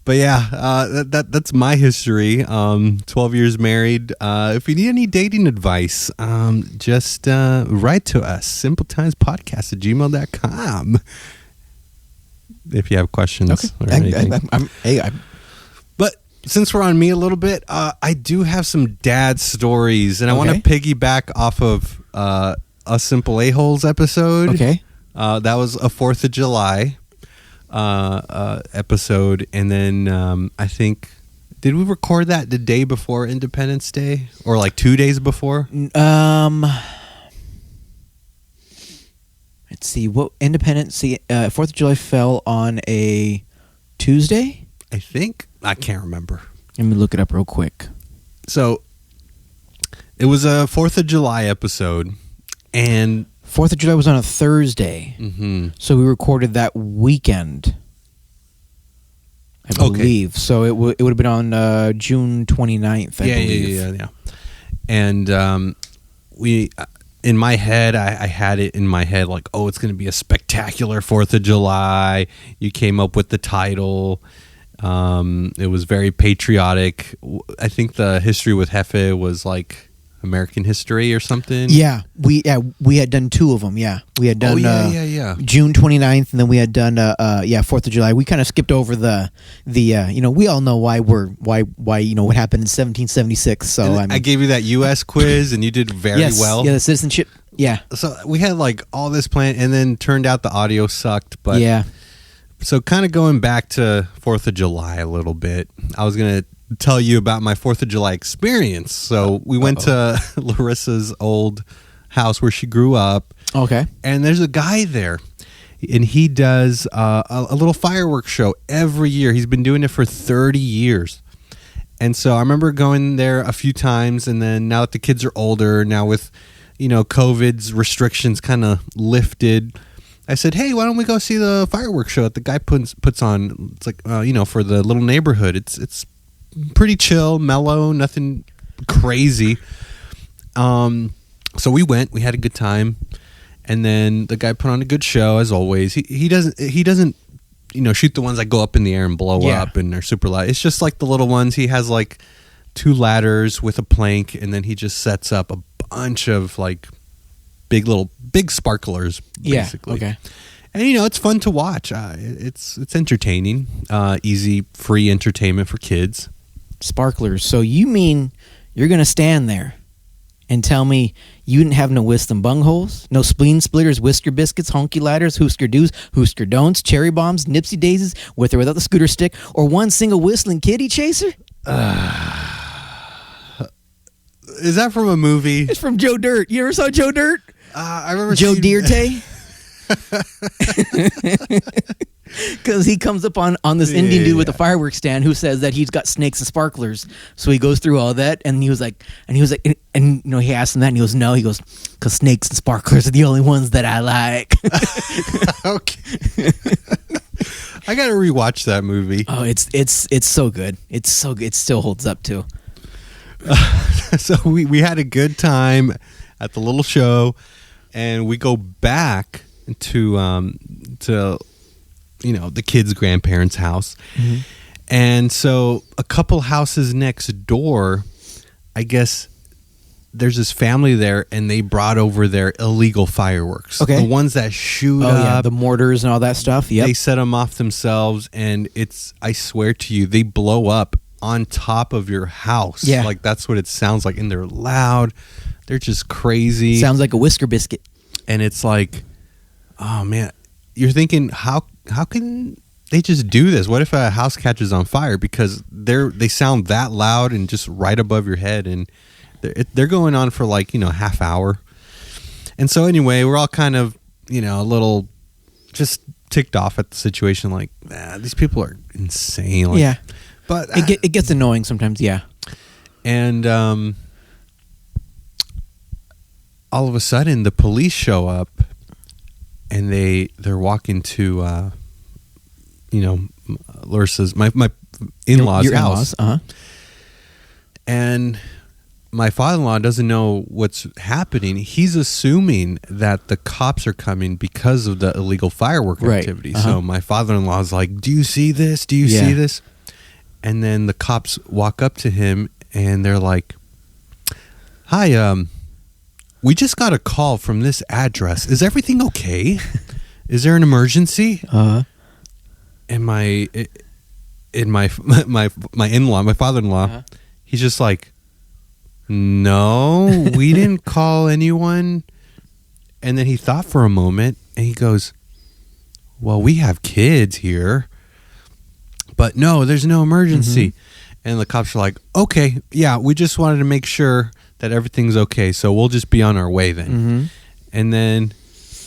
Speaker 3: But yeah, that's my history. 12 years married. If you need any dating advice, just write to us, simpletimespodcast@gmail.com. If you have questions or anything. But since we're on me a little bit, I do have some dad stories, and I want to piggyback off of a Simple A-Holes episode.
Speaker 2: Okay.
Speaker 3: That was a 4th of July episode, and then I think, did we record that the day before Independence Day, or like 2 days before?
Speaker 2: Let's see. What Independence Day? 4th of July fell on a Tuesday,
Speaker 3: I think. I can't remember.
Speaker 2: Let me look it up real quick.
Speaker 3: So it was a 4th of July episode, and
Speaker 2: 4th of July was on a Thursday.
Speaker 3: Mm-hmm.
Speaker 2: So we recorded that weekend, I believe. So it would have been on June 29th, I believe.
Speaker 3: Yeah. And we, in my head, I had it in my head like, oh, it's going to be a spectacular 4th of July. You came up with the title. It was very patriotic. I think the history with Jefe was like American history or something.
Speaker 2: Yeah, we had done 2 of them. Yeah, we had done June 29th, and then we had done 4th of July. We kind of skipped over the we all know why what happened in 1776. So
Speaker 3: I gave you that U.S. quiz, and you did very well.
Speaker 2: Yeah, the citizenship. Yeah.
Speaker 3: So we had like all this planned, and then turned out the audio sucked. But
Speaker 2: yeah.
Speaker 3: So kind of going back to 4th of July a little bit, I was gonna tell you about my 4th of July experience. So we went to Larissa's old house where she grew up.
Speaker 2: Okay.
Speaker 3: And there's a guy there, and he does a little fireworks show every year. He's been doing it for 30 years. And so I remember going there a few times, and then now that the kids are older, now with, COVID's restrictions kind of lifted, I said, hey, why don't we go see the fireworks show that the guy puts on? It's like, for the little neighborhood. It's pretty chill, mellow, nothing crazy. So we went. We had a good time, and then the guy put on a good show as always. He doesn't shoot the ones that go up in the air and blow up and are super loud. It's just like the little ones. He has like 2 ladders with a plank, and then he just sets up a bunch of like big sparklers, basically.
Speaker 2: Yeah. Okay.
Speaker 3: And it's fun to watch. It's entertaining. Easy, free entertainment for kids.
Speaker 2: Sparklers. So you mean you're gonna stand there and tell me you didn't have no wisdom bungholes, no spleen splitters, whisker biscuits, honky ladders, hoosker do's, hoosker don'ts, cherry bombs, nipsey daisies, with or without the scooter stick, or one single whistling kitty chaser?
Speaker 3: Is that from a movie?
Speaker 2: It's from Joe Dirt. You ever saw Joe Dirt?
Speaker 3: I remember
Speaker 2: Joe Dirt. Because he comes up on this Indian dude with a fireworks stand who says that he's got snakes and sparklers. So he goes through all that, and he was like, he asked him that, and he goes, no, he goes, because snakes and sparklers are the only ones that I like.
Speaker 3: Okay. I gotta rewatch that movie.
Speaker 2: Oh, it's so good. It's so good. It still holds up too.
Speaker 3: So we had a good time at the little show, and we go back to the kids' grandparents' house.
Speaker 2: Mm-hmm.
Speaker 3: And so a couple houses next door, I guess there's this family there, and they brought over their illegal fireworks.
Speaker 2: Okay.
Speaker 3: The ones that shoot up.
Speaker 2: Yeah, the mortars and all that stuff. Yep.
Speaker 3: They set them off themselves, and I swear to you, they blow up on top of your house.
Speaker 2: Yeah.
Speaker 3: Like, that's what it sounds like. And they're loud. They're just crazy.
Speaker 2: Sounds like a Whisker biscuit.
Speaker 3: And it's like, oh, man. You're thinking, how can they just do this? What if a house catches on fire? Because they sound that loud and just right above your head, and they're going on for like half hour. And so anyway, we're all kind of a little just ticked off at the situation. Like, these people are insane. Like,
Speaker 2: yeah,
Speaker 3: but
Speaker 2: it gets annoying sometimes. Yeah,
Speaker 3: and all of a sudden the police show up, and they're walking to Larsa's my in-laws'
Speaker 2: your
Speaker 3: house.
Speaker 2: In-laws,
Speaker 3: And my father-in-law doesn't know what's happening. He's assuming that the cops are coming because of the illegal firework activity. So my father-in-law is like, "Do you see this? Do you see this?" And then the cops walk up to him, and they're like, "Hi, we just got a call from this address. Is everything okay? Is there an emergency?" And my in-law, my father-in-law, he's just like, "No, we didn't call anyone." And then he thought for a moment, and he goes, "Well, we have kids here, but no, there's no emergency." And the cops are like, "Okay, yeah, we just wanted to make sure that everything's okay, so we'll just be on our way then." And then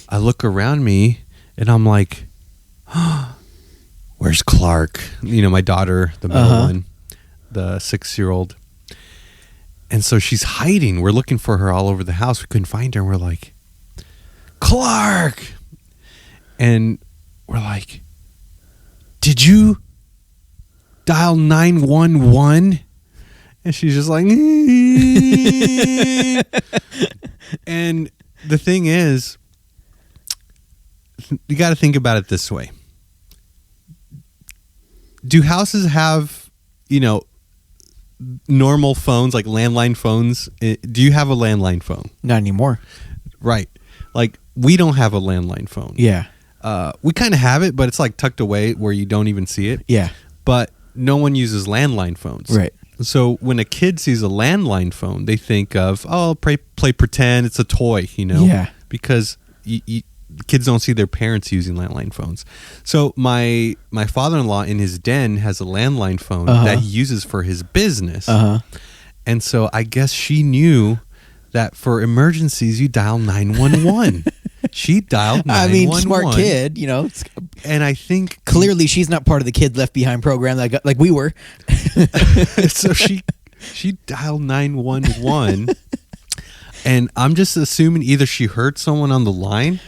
Speaker 3: I look around me, and I'm like, "Where's Clark?" My daughter, the middle one, the 6-year-old. And so she's hiding. We're looking for her all over the house. We couldn't find her. And we're like, "Clark!" And we're like, "Did you dial 911? And she's just like, And the thing is, you got to think about it this way. Do houses have, normal phones, like landline phones? Do you have a landline phone?
Speaker 2: Not anymore.
Speaker 3: Right. Like, we don't have a landline phone.
Speaker 2: Yeah.
Speaker 3: We kind of have it, but it's like tucked away where you don't even see it.
Speaker 2: Yeah.
Speaker 3: But no one uses landline phones.
Speaker 2: Right.
Speaker 3: So when a kid sees a landline phone, they think of, play pretend, it's a toy,
Speaker 2: Yeah.
Speaker 3: Because kids don't see their parents using landline phones. So my father-in-law in his den has a landline phone that he uses for his business. And so I guess she knew that for emergencies, you dial 911. She dialed 911.
Speaker 2: I mean, smart kid,
Speaker 3: And I think
Speaker 2: clearly she's not part of the Kids Left Behind program like we were.
Speaker 3: So she dialed 911. And I'm just assuming either she heard someone on the line,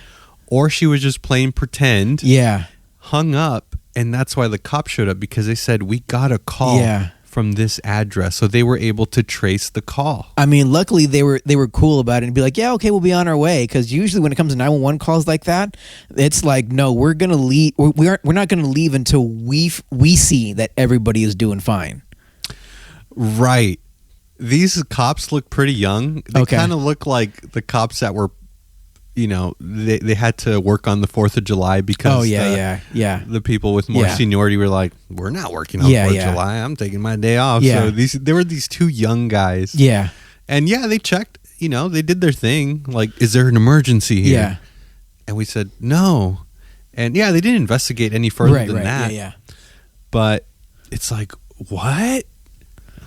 Speaker 3: or she was just playing pretend.
Speaker 2: Yeah.
Speaker 3: Hung up, and that's why the cops showed up, because they said, "We got a call from this address." So they were able to trace the call.
Speaker 2: I mean, luckily they were cool about it and be like, "Yeah, okay, we'll be on our way." Because usually when it comes to 911 calls like that, it's like, "No, we're gonna leave. We're not gonna leave until we see that everybody is doing fine."
Speaker 3: Right. These cops look pretty young. They kind of look like the cops that were, they had to work on the 4th of July because the people with more seniority were like, "We're not working on 4th of July. I'm taking my day off." So there were these two young guys.
Speaker 2: Yeah.
Speaker 3: And they checked, they did their thing. Like, "Is there an emergency here?"
Speaker 2: Yeah.
Speaker 3: And we said, "No." And they didn't investigate any further than that.
Speaker 2: Yeah.
Speaker 3: But it's like, what?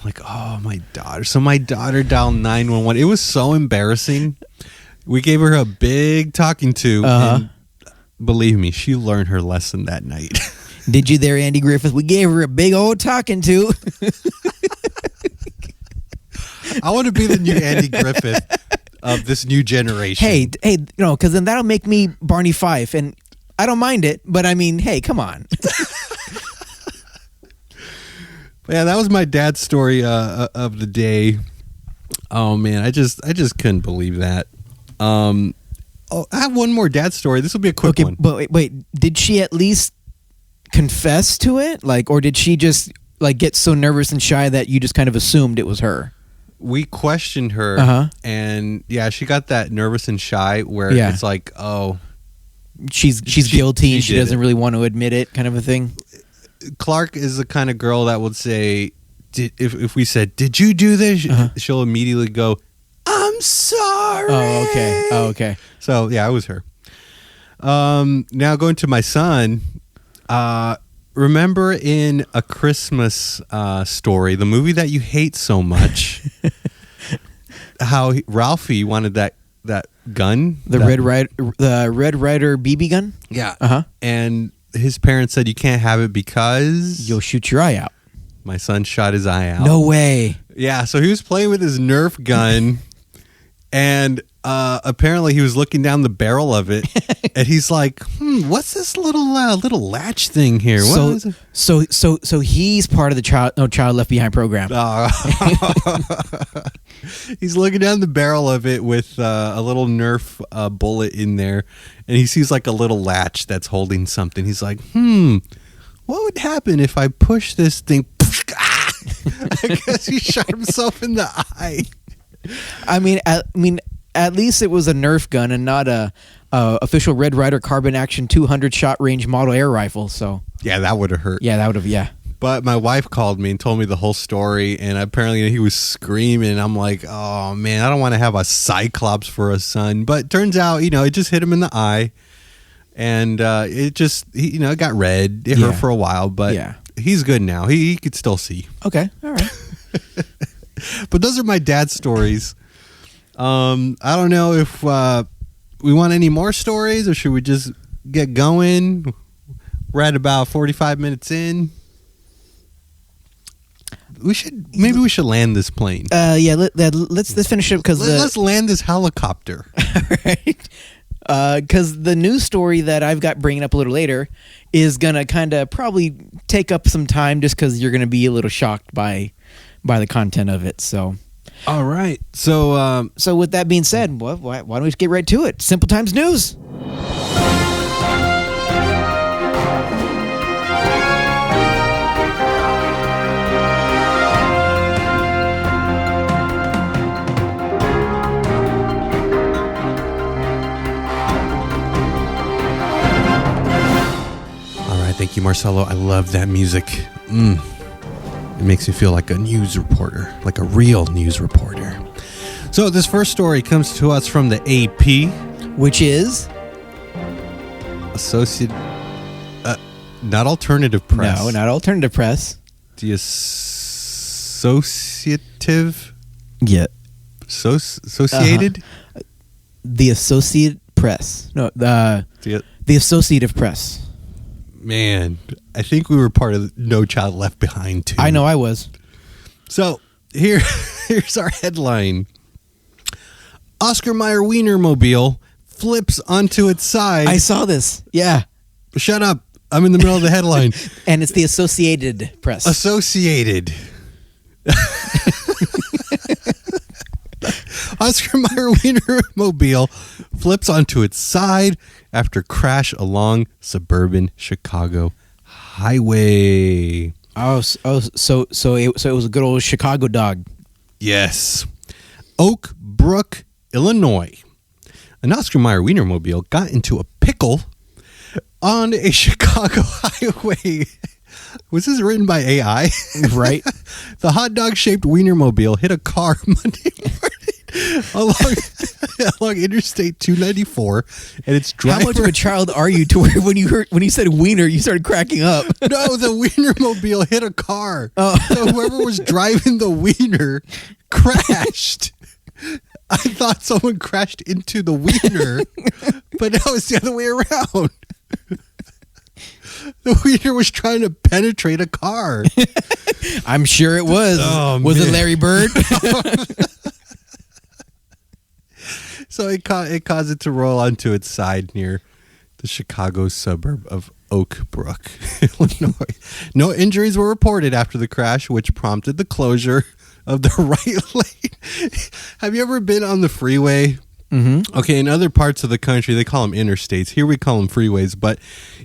Speaker 3: Like, oh, my daughter. So my daughter dialed 911. It was so embarrassing. We gave her a big talking to. And believe me, she learned her lesson that night.
Speaker 2: Did you there, Andy Griffith? We gave her a big old talking to.
Speaker 3: I want to be the new Andy Griffith of this new generation.
Speaker 2: Hey, because then that'll make me Barney Fife, and I don't mind it, but I mean, hey, come on.
Speaker 3: Yeah, that was my dad's story of the day. Oh man, I just couldn't believe that. I have one more dad story. This will be a quick one.
Speaker 2: But wait, did she at least confess to it? Like, or did she just like get so nervous and shy that you just kind of assumed it was her?
Speaker 3: We questioned her, and yeah, she got that nervous and shy where it's like, oh,
Speaker 2: she's guilty and she doesn't really want to admit it, kind of a thing.
Speaker 3: Clark is the kind of girl that would say, if we said, "Did you do this?" She'll immediately go, "I'm sorry."
Speaker 2: Oh, okay.
Speaker 3: So yeah, it was her. Now going to my son. Remember in A Christmas Story, the movie that you hate so much, how Ralphie wanted that gun,
Speaker 2: the Red Ryder BB gun.
Speaker 3: Yeah. And his parents said you can't have it because
Speaker 2: you'll shoot your eye out.
Speaker 3: My son shot his eye out.
Speaker 2: No way.
Speaker 3: Yeah, so he was playing with his Nerf gun, and apparently he was looking down the barrel of it, and he's like, what's this little latch thing here? What is it?
Speaker 2: So he's part of the Child Left Behind program.
Speaker 3: He's looking down the barrel of it with a little Nerf bullet in there, and he sees like a little latch that's holding something. He's like, what would happen if I push this thing? I guess he shot himself in the eye.
Speaker 2: I mean, at least it was a Nerf gun and not a official Red Ryder carbon action 200 shot range model air rifle. So
Speaker 3: yeah, that would have hurt.
Speaker 2: Yeah, that would have. Yeah.
Speaker 3: But my wife called me and told me the whole story, and apparently he was screaming. I'm like, oh man, I don't want to have a Cyclops for a son. But turns out, it just hit him in the eye, and it just, it got red. It hurt for a while, but he's good now. He could still see.
Speaker 2: Okay, all right.
Speaker 3: But those are my dad's stories. I don't know if we want any more stories, or should we just get going? We're at about 45 minutes in. Maybe we should land this plane.
Speaker 2: Let's finish it because
Speaker 3: let's land this helicopter.
Speaker 2: Right. Because the news story that I've got bringing up a little later is gonna kind of probably take up some time, just because you're gonna be a little shocked by the content of it. So,
Speaker 3: all right. So
Speaker 2: with that being said, why don't we just get right to it? Simple Times News.
Speaker 3: Thank you, Marcelo. I love that music. It makes me feel like a news reporter, like a real news reporter. So this first story comes to us from the AP,
Speaker 2: which is
Speaker 3: not Alternative Press.
Speaker 2: No, not Alternative Press.
Speaker 3: The Associative.
Speaker 2: Yeah.
Speaker 3: Associated.
Speaker 2: The Associated Press. No, the Associative Press.
Speaker 3: Man, I think we were part of No Child Left Behind too.
Speaker 2: I know I was.
Speaker 3: So here's our headline. Oscar Mayer Wienermobile flips onto its side.
Speaker 2: I saw this. Yeah.
Speaker 3: Shut up. I'm in the middle of the headline.
Speaker 2: And it's the Associated Press.
Speaker 3: Associated. Oscar Mayer Wienermobile flips onto its side after crash along suburban Chicago highway.
Speaker 2: So it was a good old Chicago dog.
Speaker 3: Yes. Oak Brook, Illinois. An Oscar Mayer Wienermobile got into a pickle on a Chicago highway. Was this written by AI?
Speaker 2: Right.
Speaker 3: The hot dog shaped Wienermobile hit a car Monday morning along Interstate 294, and its driver.
Speaker 2: How much of a child are you to where when you said wiener, you started cracking up?
Speaker 3: No, the Wienermobile hit a car. Oh. So whoever was driving the wiener crashed. I thought someone crashed into the wiener, but now it's the other way around. The wiener was trying to penetrate a car.
Speaker 2: I'm sure it was.
Speaker 3: Oh,
Speaker 2: was it Larry Bird?
Speaker 3: So it caused it to roll onto its side near the Chicago suburb of Oak Brook, Illinois. No injuries were reported after the crash, which prompted the closure of the right lane. Have you ever been on the freeway? Mm-hmm. Okay, in other parts of the country, they call them interstates. Here we call them freeways. But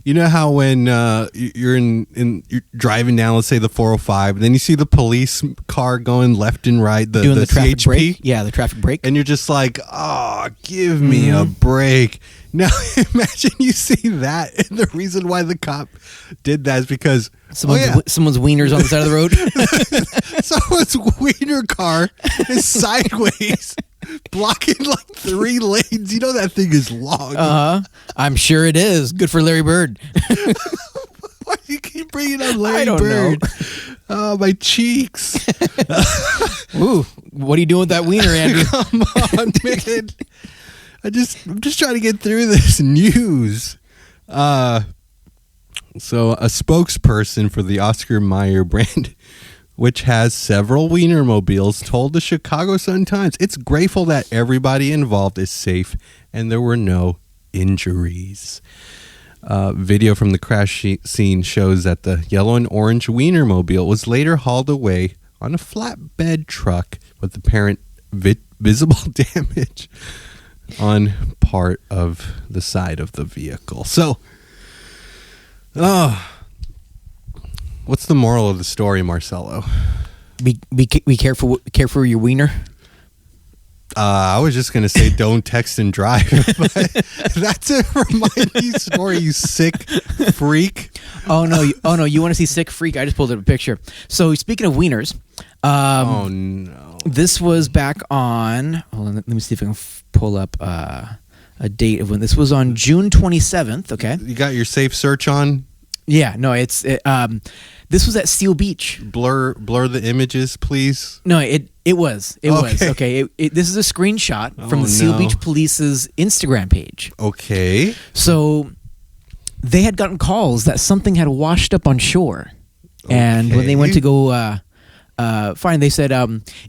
Speaker 3: you know how when you're you're driving down, let's say the 405, and then you see the police car going left and right,
Speaker 2: doing the traffic
Speaker 3: CHP?
Speaker 2: brake? Yeah, the traffic brake.
Speaker 3: And you're just like, oh, give me a break. Now, imagine you see that, and the reason why the cop did that is because
Speaker 2: someone's wiener's on the side of the road.
Speaker 3: Someone's wiener car is sideways, blocking like 3 lanes. You know that thing is long.
Speaker 2: I'm sure it is. Good for Larry Bird.
Speaker 3: Why do you keep bringing up Larry
Speaker 2: I don't
Speaker 3: Bird?
Speaker 2: know.
Speaker 3: Oh, my cheeks.
Speaker 2: Ooh, what are you doing with that wiener, Andrew?
Speaker 3: Come on, man. I'm just trying to get through this news. So a spokesperson for the Oscar Mayer brand, which has several Wienermobiles, told the Chicago Sun-Times it's grateful that everybody involved is safe and there were no injuries. Video from the crash scene shows that the yellow and orange Wienermobile was later hauled away on a flatbed truck with apparent visible damage on part of the side of the vehicle. So, what's the moral of the story, Marcelo?
Speaker 2: Be careful with your wiener.
Speaker 3: I was just gonna say don't text and drive, but that's a reminding story. You sick freak.
Speaker 2: Oh no! You want to see sick freak? I just pulled up a picture. So speaking of wieners,
Speaker 3: oh no!
Speaker 2: This was back on. Hold on, let me see if I can pull up a date of when this was on June 27th. Okay,
Speaker 3: you got your safe search on?
Speaker 2: Yeah, no, this was at Seal Beach.
Speaker 3: Blur the images, please.
Speaker 2: No, it was. Okay. This is a screenshot from the Seal Beach Police's Instagram page.
Speaker 3: Okay.
Speaker 2: So they had gotten calls that something had washed up on shore. And when they went to go find, they said,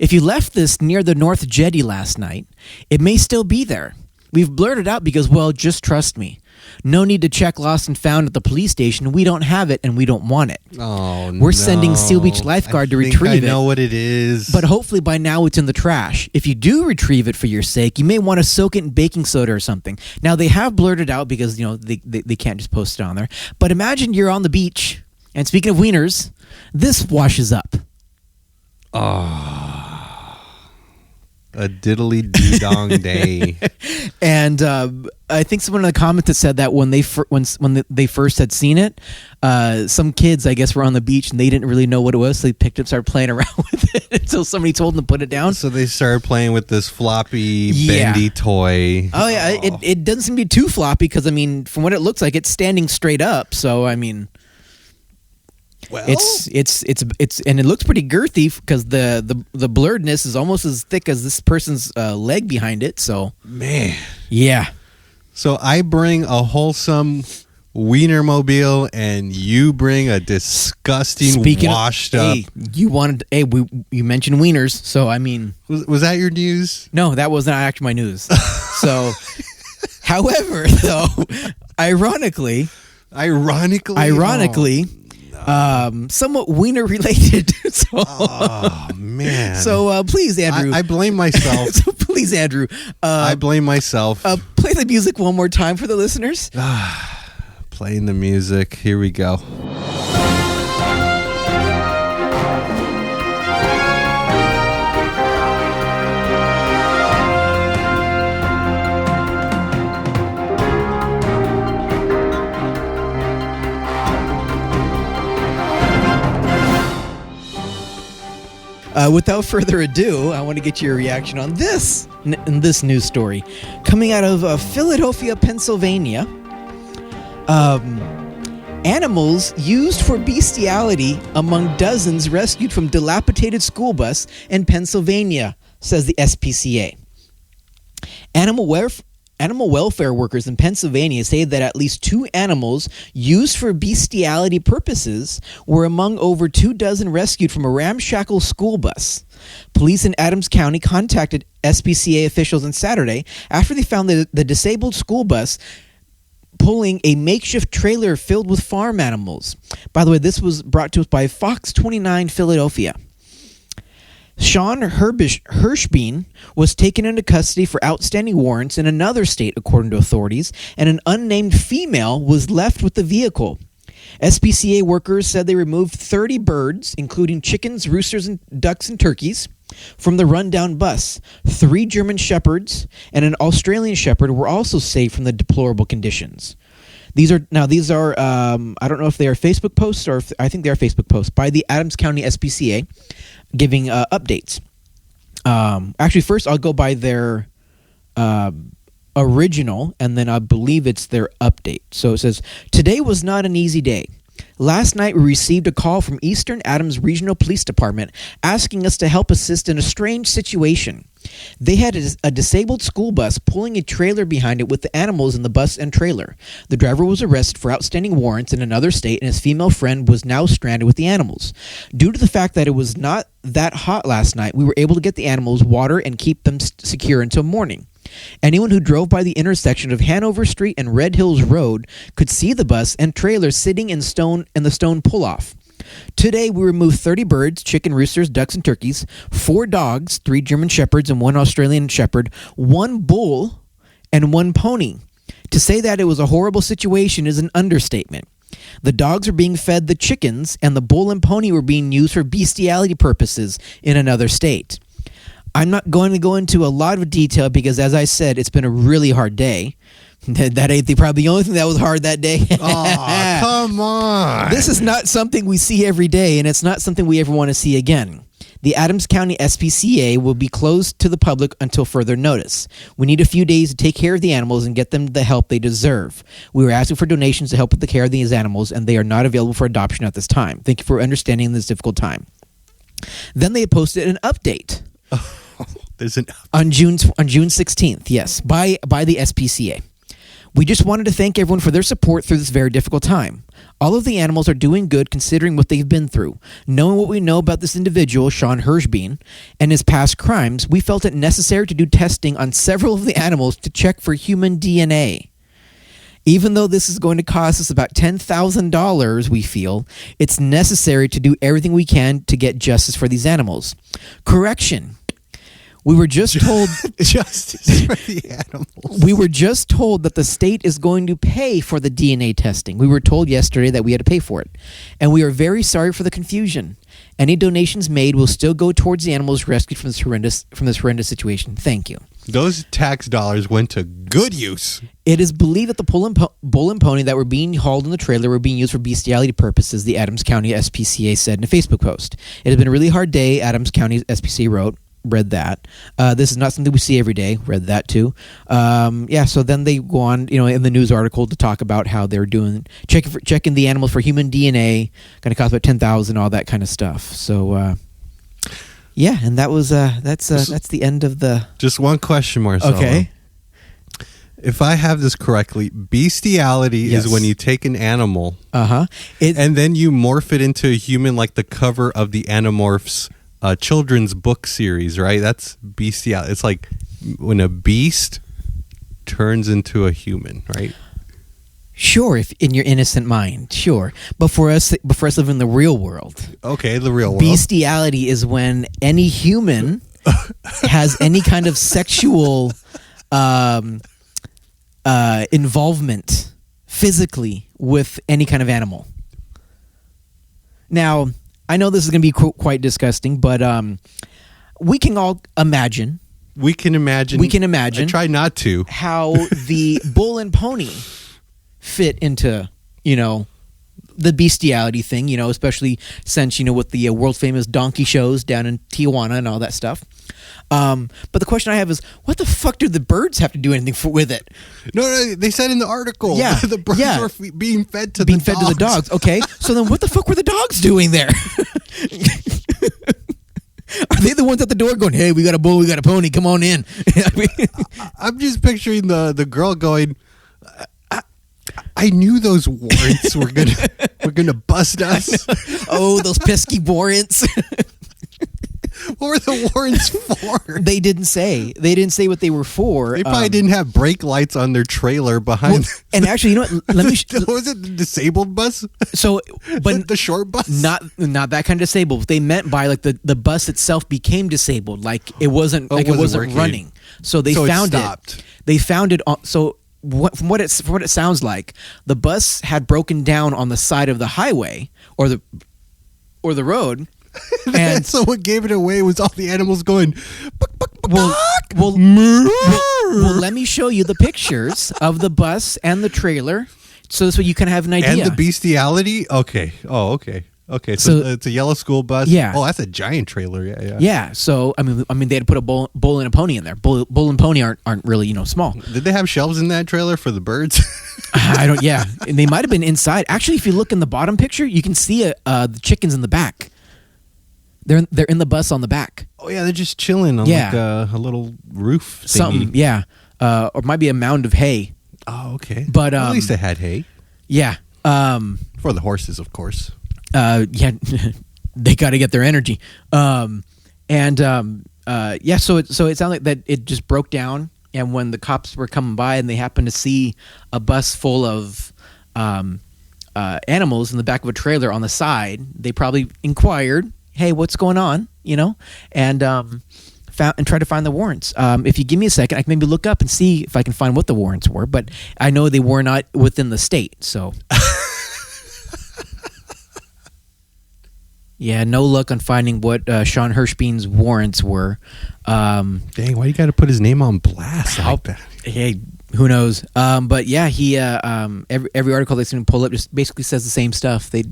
Speaker 2: if you left this near the North Jetty last night, it may still be there. We've blurred it out because, well, just trust me. No need to check lost and found at the police station. We don't have it and we don't want it.
Speaker 3: Oh,
Speaker 2: We're sending Seal Beach lifeguard to retrieve it.
Speaker 3: I know what it is.
Speaker 2: But hopefully by now it's in the trash. If you do retrieve it for your sake, you may want to soak it in baking soda or something. Now, they have blurred it out because, they can't just post it on there. But imagine you're on the beach, and speaking of wieners, this washes up.
Speaker 3: Oh. A diddly-dee-dong day.
Speaker 2: And I think someone in the comments that said that when they first had seen it, some kids, I guess, were on the beach and they didn't really know what it was, so they picked it up, started playing around with it until somebody told them to put it down.
Speaker 3: So they started playing with this floppy, bendy toy.
Speaker 2: Oh, yeah. It doesn't seem to be too floppy because, from what it looks like, it's standing straight up. So, well, it's and it looks pretty girthy because the blurredness is almost as thick as this person's leg behind it. So,
Speaker 3: man,
Speaker 2: yeah.
Speaker 3: So I bring a wholesome Wienermobile, and you bring a disgusting washed up.
Speaker 2: You mentioned wieners, so
Speaker 3: was that your news?
Speaker 2: No, that was not actually my news. So, however, though, ironically. Somewhat wiener related. So,
Speaker 3: oh man!
Speaker 2: So please, Andrew.
Speaker 3: I blame myself.
Speaker 2: So please, Andrew.
Speaker 3: I blame myself.
Speaker 2: Play the music one more time for the listeners.
Speaker 3: Playing the music. Here we go.
Speaker 2: Without further ado, I want to get your reaction on this news story. Coming out of Philadelphia, Pennsylvania, animals used for bestiality among dozens rescued from dilapidated school bus in Pennsylvania, says the SPCA. Animal welfare workers in Pennsylvania say that at least 2 animals used for bestiality purposes were among over 24 rescued from a ramshackle school bus. Police in Adams County contacted SPCA officials on Saturday after they found the disabled school bus pulling a makeshift trailer filled with farm animals. By the way, this was brought to us by Fox 29 Philadelphia. Sean Hirschbein was taken into custody for outstanding warrants in another state, according to authorities, and an unnamed female was left with the vehicle. SPCA workers said they removed 30 birds, including chickens, roosters, and ducks and turkeys, from the rundown bus. 3 German shepherds and an Australian shepherd were also saved from the deplorable conditions. These are I don't know if they are Facebook posts or I think they are Facebook posts by the Adams County SPCA giving updates. Actually, first I'll go by their original, and then I believe it's their update. So it says, today was not an easy day. Last night, we received a call from Eastern Adams Regional Police Department asking us to help assist in a strange situation. They had a disabled school bus pulling a trailer behind it with the animals in the bus and trailer. The driver was arrested for outstanding warrants in another state, and his female friend was now stranded with the animals. Due to the fact that it was not that hot last night, we were able to get the animals water and keep them secure until morning. Anyone who drove by the intersection of Hanover Street and Red Hills Road could see the bus and trailer sitting in the stone pull-off. Today, we removed 30 birds, chicken, roosters, ducks, and turkeys, 4 dogs, 3 German shepherds and 1 Australian shepherd, 1 bull, and 1 pony. To say that it was a horrible situation is an understatement. The dogs were being fed the chickens, and the bull and pony were being used for bestiality purposes in another state. I'm not going to go into a lot of detail because, as I said, it's been a really hard day. That ain't probably the only thing that was hard that day.
Speaker 3: Oh, come on.
Speaker 2: This is not something we see every day, and it's not something we ever want to see again. The Adams County SPCA will be closed to the public until further notice. We need a few days to take care of the animals and get them the help they deserve. We were asking for donations to help with the care of these animals, and they are not available for adoption at this time. Thank you for understanding this difficult time. Then they posted an update.
Speaker 3: There's an
Speaker 2: on June 16th, yes, by the SPCA. We just wanted to thank everyone for their support through this very difficult time. All of the animals are doing good considering what they've been through. Knowing what we know about this individual, Sean Hirschbein, and his past crimes, we felt it necessary to do testing on several of the animals to check for human DNA. Even though this is going to cost us about $10,000, we feel, it's necessary to do everything we can to get justice for these animals. Correction. We were just told
Speaker 3: justice for the animals.
Speaker 2: We were just told that the state is going to pay for the DNA testing. We were told yesterday that we had to pay for it. And we are very sorry for the confusion. Any donations made will still go towards the animals rescued from this horrendous situation. Thank you.
Speaker 3: Those tax dollars went to good use.
Speaker 2: It is believed that the bull and pony that were being hauled in the trailer were being used for bestiality purposes, the Adams County SPCA said in a Facebook post. It has been a really hard day, Adams County SPCA read that. This is not something we see every day. Read that too. So then they go on, in the news article to talk about how they're doing checking the animals for human DNA. Going to cost about $10,000, all that kind of stuff. So, and that was that's the end of the.
Speaker 3: Just one question, Marcelo.
Speaker 2: Okay.
Speaker 3: If I have this correctly, bestiality is when you take an animal,
Speaker 2: and
Speaker 3: then you morph it into a human, like the cover of the Animorphs children's book series, right? That's bestiality. It's like when a beast turns into a human, right?
Speaker 2: Sure, if in your innocent mind, sure. But for us living in the real world,
Speaker 3: okay, the real world,
Speaker 2: bestiality is when any human has any kind of sexual involvement physically with any kind of animal. Now, I know this is going to be quite disgusting, but we can all imagine.
Speaker 3: We can imagine. I try not to.
Speaker 2: How the bull and pony fit into, the bestiality thing, especially since, with the world famous donkey shows down in Tijuana and all that stuff. But the question I have is, what the fuck do the birds have to do anything with it?
Speaker 3: No, they said in the article, the birds were being fed to the dogs.
Speaker 2: Okay, so then what the fuck were the dogs doing there? Are they the ones at the door going, hey, we got a bull, we got a pony, come on in?
Speaker 3: I'm just picturing the girl going, I knew those warrants were gonna bust us.
Speaker 2: Oh, those pesky warrants.
Speaker 3: What were the warrants for?
Speaker 2: They didn't say. They didn't say what they were for.
Speaker 3: They probably didn't have brake lights on their trailer behind.
Speaker 2: Well, and actually, you know what? Let me.
Speaker 3: Was it the disabled bus?
Speaker 2: So, but
Speaker 3: the short bus?
Speaker 2: Not that kind of disabled. They meant by like the bus itself became disabled. Like it wasn't
Speaker 3: working.
Speaker 2: running. So they found it. They found it. So from what it sounds like, the bus had broken down on the side of the highway or the road. And
Speaker 3: so what gave it away was all the animals going.
Speaker 2: Well, let me show you the pictures of the bus and the trailer, so this way you can have an idea.
Speaker 3: And the bestiality. Okay. Oh, okay. Okay. So it's a yellow school bus.
Speaker 2: Yeah.
Speaker 3: Oh, that's a giant trailer. Yeah.
Speaker 2: Yeah. So I mean, they had to put a bull and a pony in there. Bull and pony aren't really small.
Speaker 3: Did they have shelves in that trailer for the birds?
Speaker 2: I don't. Yeah, and they might have been inside. Actually, if you look in the bottom picture, you can see the chickens in the back. They're in the bus on the back.
Speaker 3: Oh yeah, they're just chilling on like a little roof thingy.
Speaker 2: Something, yeah. Or it might be a mound of hay.
Speaker 3: Oh, okay.
Speaker 2: But
Speaker 3: at least they had hay.
Speaker 2: Yeah.
Speaker 3: For the horses, of course.
Speaker 2: Yeah, they got to get their energy. Yeah. So it sounded like that it just broke down, and when the cops were coming by and they happened to see a bus full of animals in the back of a trailer on the side, they probably inquired, "Hey, what's going on?" And try to find the warrants. If you give me a second, I can maybe look up and see if I can find what the warrants were. But I know they were not within the state, so. Yeah, no luck on finding what Sean Hirschbein's warrants were.
Speaker 3: Dang, why you got to put his name on blast like that?
Speaker 2: Hey, who knows? But yeah, he every article that's going to pull up just basically says the same stuff. They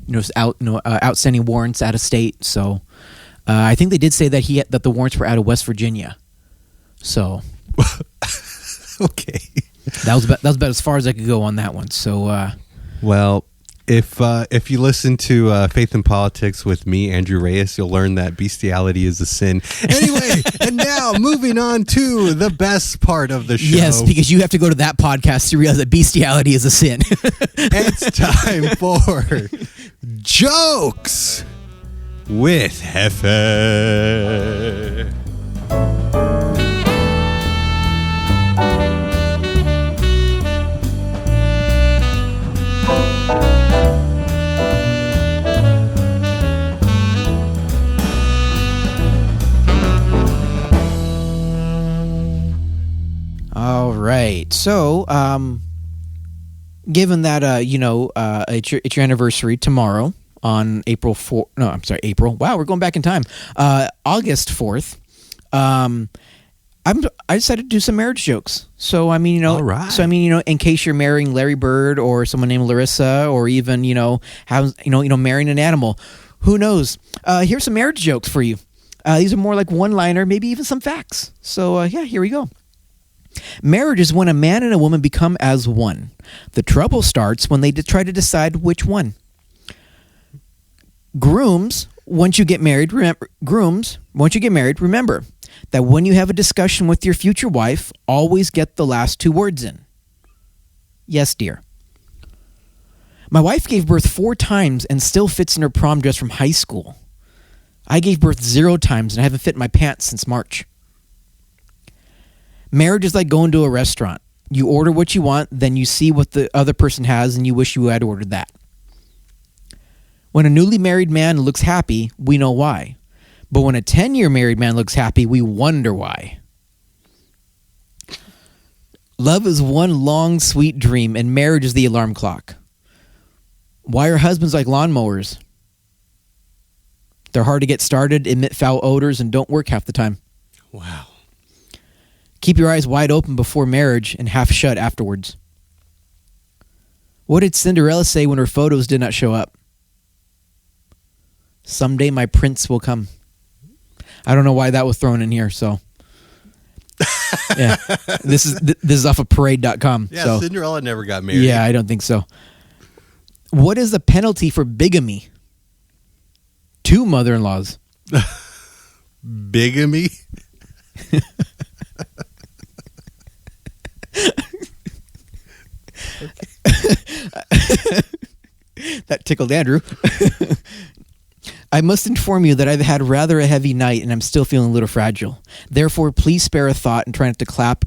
Speaker 2: outstanding warrants out of state. So I think they did say that that the warrants were out of West Virginia. So
Speaker 3: okay,
Speaker 2: that was about as far as I could go on that one. So
Speaker 3: well. If you listen to Faith in Politics with me, Andrew Reyes, you'll learn that bestiality is a sin. Anyway, and now moving on to the best part of the show.
Speaker 2: Yes, because you have to go to that podcast to realize that bestiality is a sin.
Speaker 3: It's time for Jokes with Jefe.
Speaker 2: All right. So, given that it's your anniversary tomorrow on April 4th. No, I'm sorry, April. Wow, we're going back in time. August 4th. I decided to do some marriage jokes. So I mean,
Speaker 3: all right.
Speaker 2: So I mean, in case you're marrying Larry Bird or someone named Larissa, or even marrying an animal, who knows? Here's some marriage jokes for you. These are more like one-liner, maybe even some facts. So here we go. Marriage is when a man and a woman become as one. The trouble starts when they try to decide which one. Grooms, once you get married, remember that when you have a discussion with your future wife, always get the last two words in. Yes, dear. My wife gave birth 4 times and still fits in her prom dress from high school. I gave birth 0 times and I haven't fit in my pants since March. Marriage is like going to a restaurant. You order what you want, then you see what the other person has, and you wish you had ordered that. When a newly married man looks happy, we know why. But when a 10-year married man looks happy, we wonder why. Love is one long, sweet dream, and marriage is the alarm clock. Why are husbands like lawnmowers? They're hard to get started, emit foul odors, and don't work half the time.
Speaker 3: Wow.
Speaker 2: Keep your eyes wide open before marriage and half shut afterwards. What did Cinderella say when her photos did not show up? Someday my prince will come. I don't know why that was thrown in here, so. Yeah. This is off of parade.com.
Speaker 3: Yeah,
Speaker 2: so.
Speaker 3: Cinderella never got married.
Speaker 2: Yeah, I don't think so. What is the penalty for bigamy? 2 mother-in-laws.
Speaker 3: Bigamy?
Speaker 2: That tickled Andrew. I must inform you that I've had rather a heavy night and I'm still feeling a little fragile. Therefore, please spare a thought and try not to clap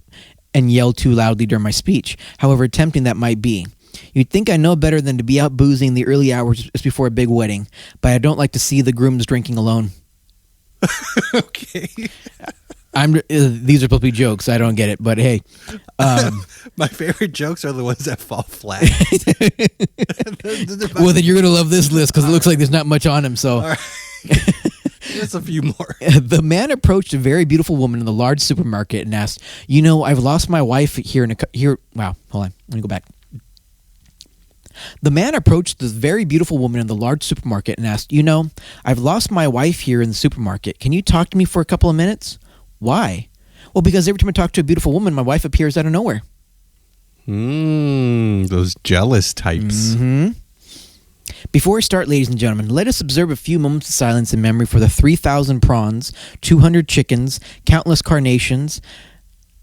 Speaker 2: and yell too loudly during my speech, however tempting that might be. You'd think I know better than to be out boozing the early hours just before a big wedding, but I don't like to see the grooms drinking alone.
Speaker 3: Okay.
Speaker 2: These are supposed to be jokes. I don't get it, but hey.
Speaker 3: My favorite jokes are the ones that fall flat.
Speaker 2: Well, then you're going to love this list because it looks like there's not much on him. So,
Speaker 3: All right. Just a few more.
Speaker 2: The man approached a very beautiful woman in the large supermarket and asked, I've lost my wife here Wow, hold on. Let me go back. The man approached this very beautiful woman in the large supermarket and asked, I've lost my wife here in the supermarket. Can you talk to me for a couple of minutes? Why? Well, because every time I talk to a beautiful woman, my wife appears out of nowhere.
Speaker 3: Those jealous types.
Speaker 2: Mm-hmm. Before we start, ladies and gentlemen, let us observe a few moments of silence in memory for the 3,000 prawns, 200 chickens, countless carnations,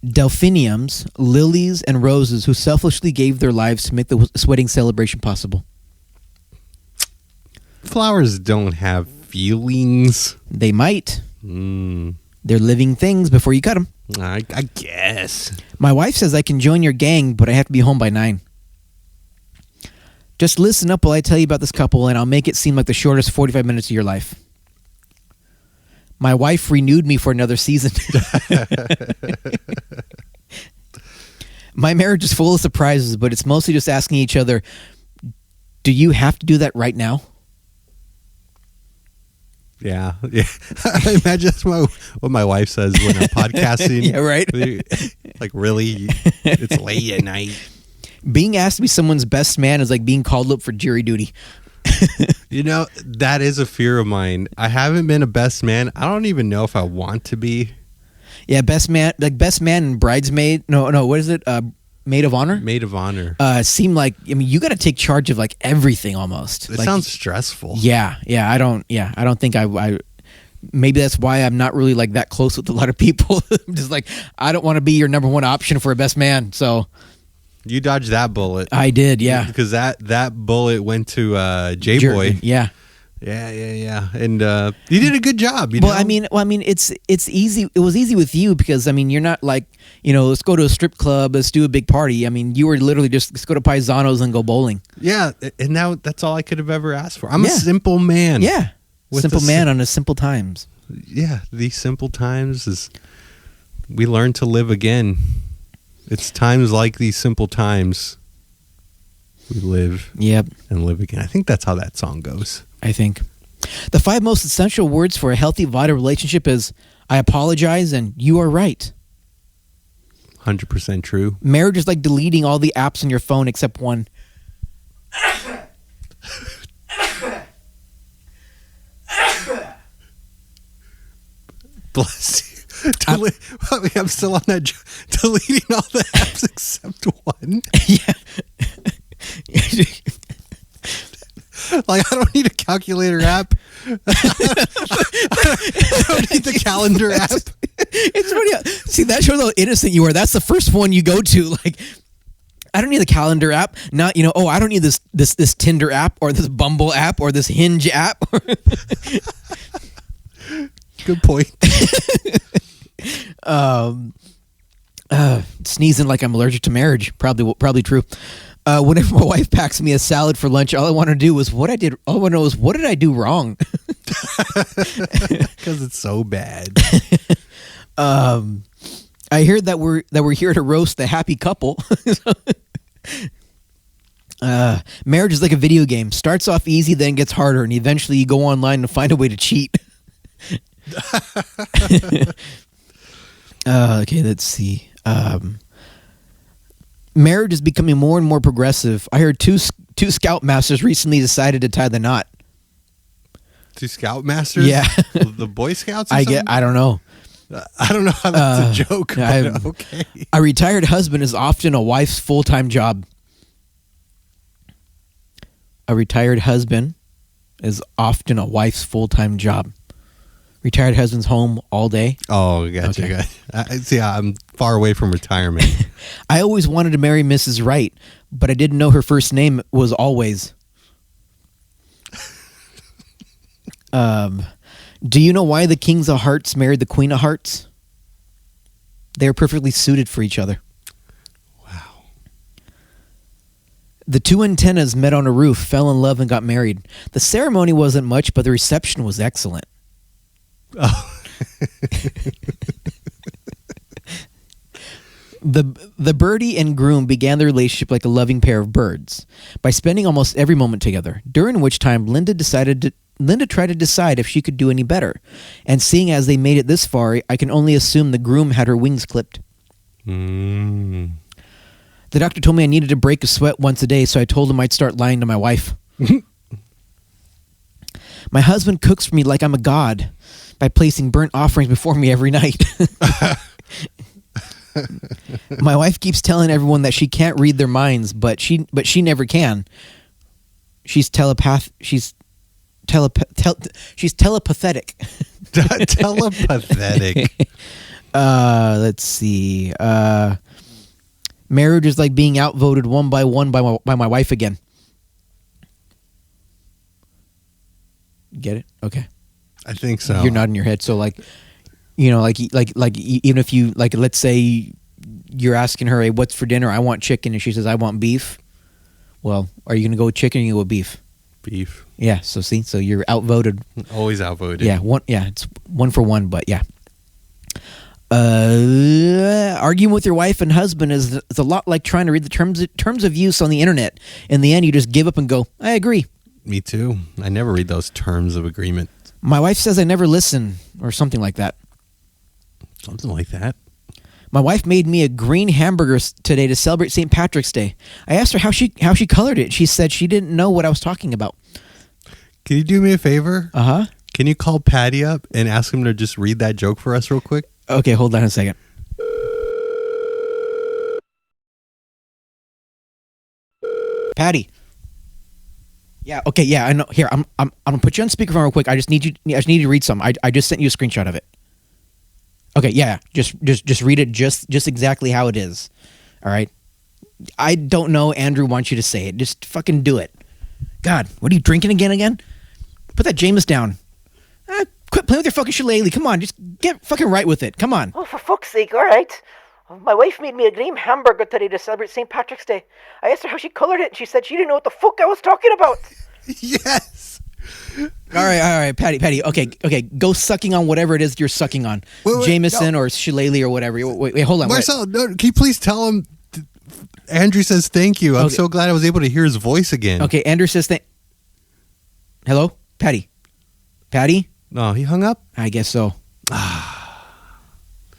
Speaker 2: delphiniums, lilies, and roses who selfishly gave their lives to make the wedding celebration possible.
Speaker 3: Flowers don't have feelings.
Speaker 2: They might. They're living things before you cut them.
Speaker 3: I guess.
Speaker 2: My wife says I can join your gang, but I have to be home by 9. Just listen up while I tell you about this couple, and I'll make it seem like the shortest 45 minutes of your life. My wife renewed me for another season. My marriage is full of surprises, but it's mostly just asking each other, do you have to do that right now?
Speaker 3: Yeah. I imagine that's what my wife says when I'm podcasting.
Speaker 2: Yeah, right?
Speaker 3: Like, really? It's late at night.
Speaker 2: Being asked to be someone's best man is like being called up for jury duty.
Speaker 3: That is a fear of mine. I haven't been a best man. I don't even know if I want to be.
Speaker 2: Yeah, best man and bridesmaid. No, what is it? Maid of honor?
Speaker 3: Maid of honor.
Speaker 2: Seem like, you got to take charge of like everything almost.
Speaker 3: It sounds stressful.
Speaker 2: Yeah. I don't think I maybe that's why I'm not really like that close with a lot of people. I'm just like, I don't want to be your number one option for a best man. So
Speaker 3: you dodged that bullet.
Speaker 2: I did, yeah.
Speaker 3: Because that bullet went to J-Boy.
Speaker 2: Yeah.
Speaker 3: Yeah. And you did a good job.
Speaker 2: Well, I mean, it's easy. It was easy with you because, you're not like, let's go to a strip club, let's do a big party. You were literally just, let's go to Paisanos and go bowling.
Speaker 3: Yeah, and now that's all I could have ever asked for. I'm a simple man.
Speaker 2: Yeah, simple man on a simple times.
Speaker 3: Yeah, these simple times is we learn to live again. It's times like these simple times we live and live again. I think that's how that song goes.
Speaker 2: I think. The 5 most essential words for a healthy, vital relationship is, I apologize and you are right.
Speaker 3: 100% true.
Speaker 2: Marriage is like deleting all the apps on your phone except one.
Speaker 3: Bless you. I'm still on that. Deleting all the apps except one.
Speaker 2: Yeah.
Speaker 3: Like, I don't need a calculator app. I don't need the calendar app.
Speaker 2: It's funny. See, that shows how innocent you are. That's the first one you go to. Like, I don't need the calendar app. Not, I don't need this Tinder app or this Bumble app or this Hinge app.
Speaker 3: Good point.
Speaker 2: Sneezing like I'm allergic to marriage. Probably true. Whenever my wife packs me a salad for lunch, all I want to do is what I did. All I want to know is what did I do wrong?
Speaker 3: Because it's so bad.
Speaker 2: I heard that we're here to roast the happy couple. Marriage is like a video game. Starts off easy, then gets harder, and eventually you go online to find a way to cheat. Okay, let's see. Marriage is becoming more and more progressive. I heard two scoutmasters recently decided to tie the knot.
Speaker 3: 2 scoutmasters?
Speaker 2: Yeah.
Speaker 3: The Boy Scouts or something?
Speaker 2: I don't know.
Speaker 3: I don't know how that's a joke, but okay.
Speaker 2: A retired husband is often a wife's full-time job. A retired husband is often a wife's full-time job. Retired husband's home all day.
Speaker 3: Oh, gotcha.
Speaker 2: Okay.
Speaker 3: See, I'm far away from retirement.
Speaker 2: I always wanted to marry Mrs. Wright, but I didn't know her first name was Always. Do you know why the Kings of Hearts married the Queen of Hearts? They're perfectly suited for each other.
Speaker 3: Wow.
Speaker 2: The two antennas met on a roof, fell in love, and got married. The ceremony wasn't much, but the reception was excellent.
Speaker 3: Oh.
Speaker 2: The birdie and groom began their relationship like a loving pair of birds by spending almost every moment together, during which time Linda tried to decide if she could do any better. And seeing as they made it this far, I can only assume the groom had her wings clipped.
Speaker 3: Mm.
Speaker 2: The doctor told me I needed to break a sweat once a day, so I told him I'd start lying to my wife. My husband cooks for me like I'm a god by placing burnt offerings before me every night. My wife keeps telling everyone that she can't read their minds, but she never can. She's telepathic. Telepathic.
Speaker 3: Telepathic.
Speaker 2: Let's see. Marriage is like being outvoted one by one by my wife again. Get it? Okay.
Speaker 3: I think so.
Speaker 2: You're nodding your head. So like, you know, like even if you like, let's say you're asking her, "Hey, what's for dinner?" "I want chicken," and she says, "I want beef." Well, are you gonna go with chicken or you gonna go with beef?
Speaker 3: Beef.
Speaker 2: Yeah. So see, so you're outvoted.
Speaker 3: Always outvoted.
Speaker 2: Yeah. It's 1 for 1, but yeah. Arguing with your wife and husband is a lot like trying to read the terms of use on the internet. In the end, you just give up and go, "I agree."
Speaker 3: Me too. I never read those terms of agreement.
Speaker 2: My wife says I never listen, or something like that.
Speaker 3: Something like that.
Speaker 2: My wife made me a green hamburger today to celebrate St. Patrick's Day. I asked her how she colored it. She said she didn't know what I was talking about.
Speaker 3: Can you do me a favor?
Speaker 2: Uh-huh.
Speaker 3: Can you call Paddy up and ask him to just read that joke for us real quick?
Speaker 2: Okay, hold on a second. Paddy. Yeah. Okay. Yeah. I know. Here, I'm gonna put you on speakerphone real quick. I just need you to read something. I just sent you a screenshot of it. Okay. Yeah. Just read it. Just exactly how it is. All right. I don't know. Andrew wants you to say it. Just fucking do it. God, what are you drinking again? Put that Jameis down. Quit playing with your fucking shillelagh. Come on, just get fucking right with it. Come on.
Speaker 4: Oh, for fuck's sake, all right. My wife made me a green hamburger today to celebrate St. Patrick's Day. I asked her how she colored it, and she said she didn't know what the fuck I was talking about.
Speaker 3: Yes.
Speaker 2: All right, Paddy. Okay, go sucking on whatever it is you're sucking on.
Speaker 3: Wait,
Speaker 2: Jameson or shillelagh or whatever. Wait, hold on.
Speaker 3: Marcel, no, can you please tell him? Andrew says thank you. I'm so glad I was able to hear his voice again.
Speaker 2: Okay, Andrew says Hello? Paddy?
Speaker 3: No, he hung up?
Speaker 2: I guess so.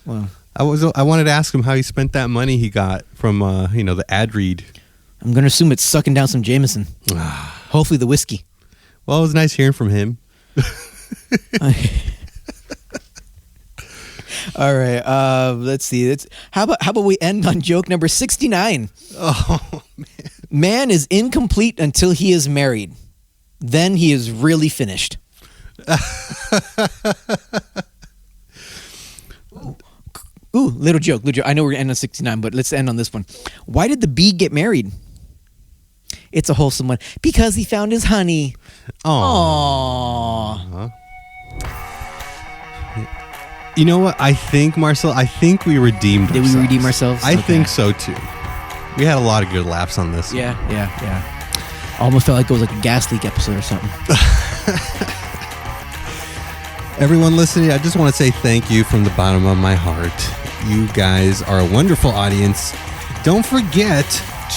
Speaker 2: Well,
Speaker 3: I wanted to ask him how he spent that money he got from the ad read.
Speaker 2: I'm going to assume it's sucking down some Jameson. Hopefully the whiskey.
Speaker 3: Well, it was nice hearing from him.
Speaker 2: All right, let's see. How about we end on joke number 69?
Speaker 3: Oh, man.
Speaker 2: Man is incomplete until he is married. Then he is really finished. Ooh, little joke. I know we're going to end on 69, but let's end on this one. Why did the bee get married? It's a wholesome one. Because he found his honey. Aww.
Speaker 3: You know what? I think, Marcel, we redeemed ourselves.
Speaker 2: Did we redeem ourselves?
Speaker 3: I think so, too. We had a lot of good laughs on this.
Speaker 2: Yeah. Almost felt like it was like a gas leak episode or something.
Speaker 3: Everyone listening, I just want to say thank you from the bottom of my heart. You guys are a wonderful audience. Don't forget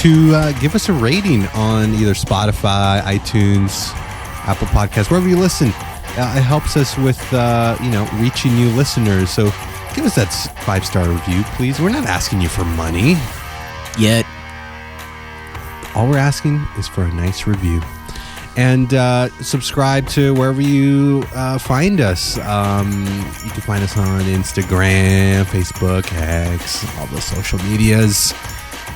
Speaker 3: to give us a rating on either Spotify, iTunes, Apple Podcasts, wherever you listen. It helps us with, reaching new listeners. So give us that 5-star review, please. We're not asking you for money.
Speaker 2: Yet.
Speaker 3: All we're asking is for a nice review. And subscribe to wherever you find us. You can find us on Instagram, Facebook, X, all the social medias.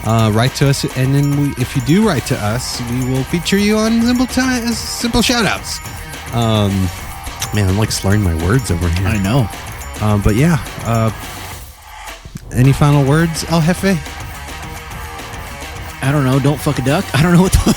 Speaker 3: Write to us, and then if you do write to us, we will feature you on Simple Shoutouts. Man, I'm like slurring my words over here.
Speaker 2: I know.
Speaker 3: But yeah, any final words, El Jefe?
Speaker 2: I don't know. Don't fuck a duck. I don't know what the...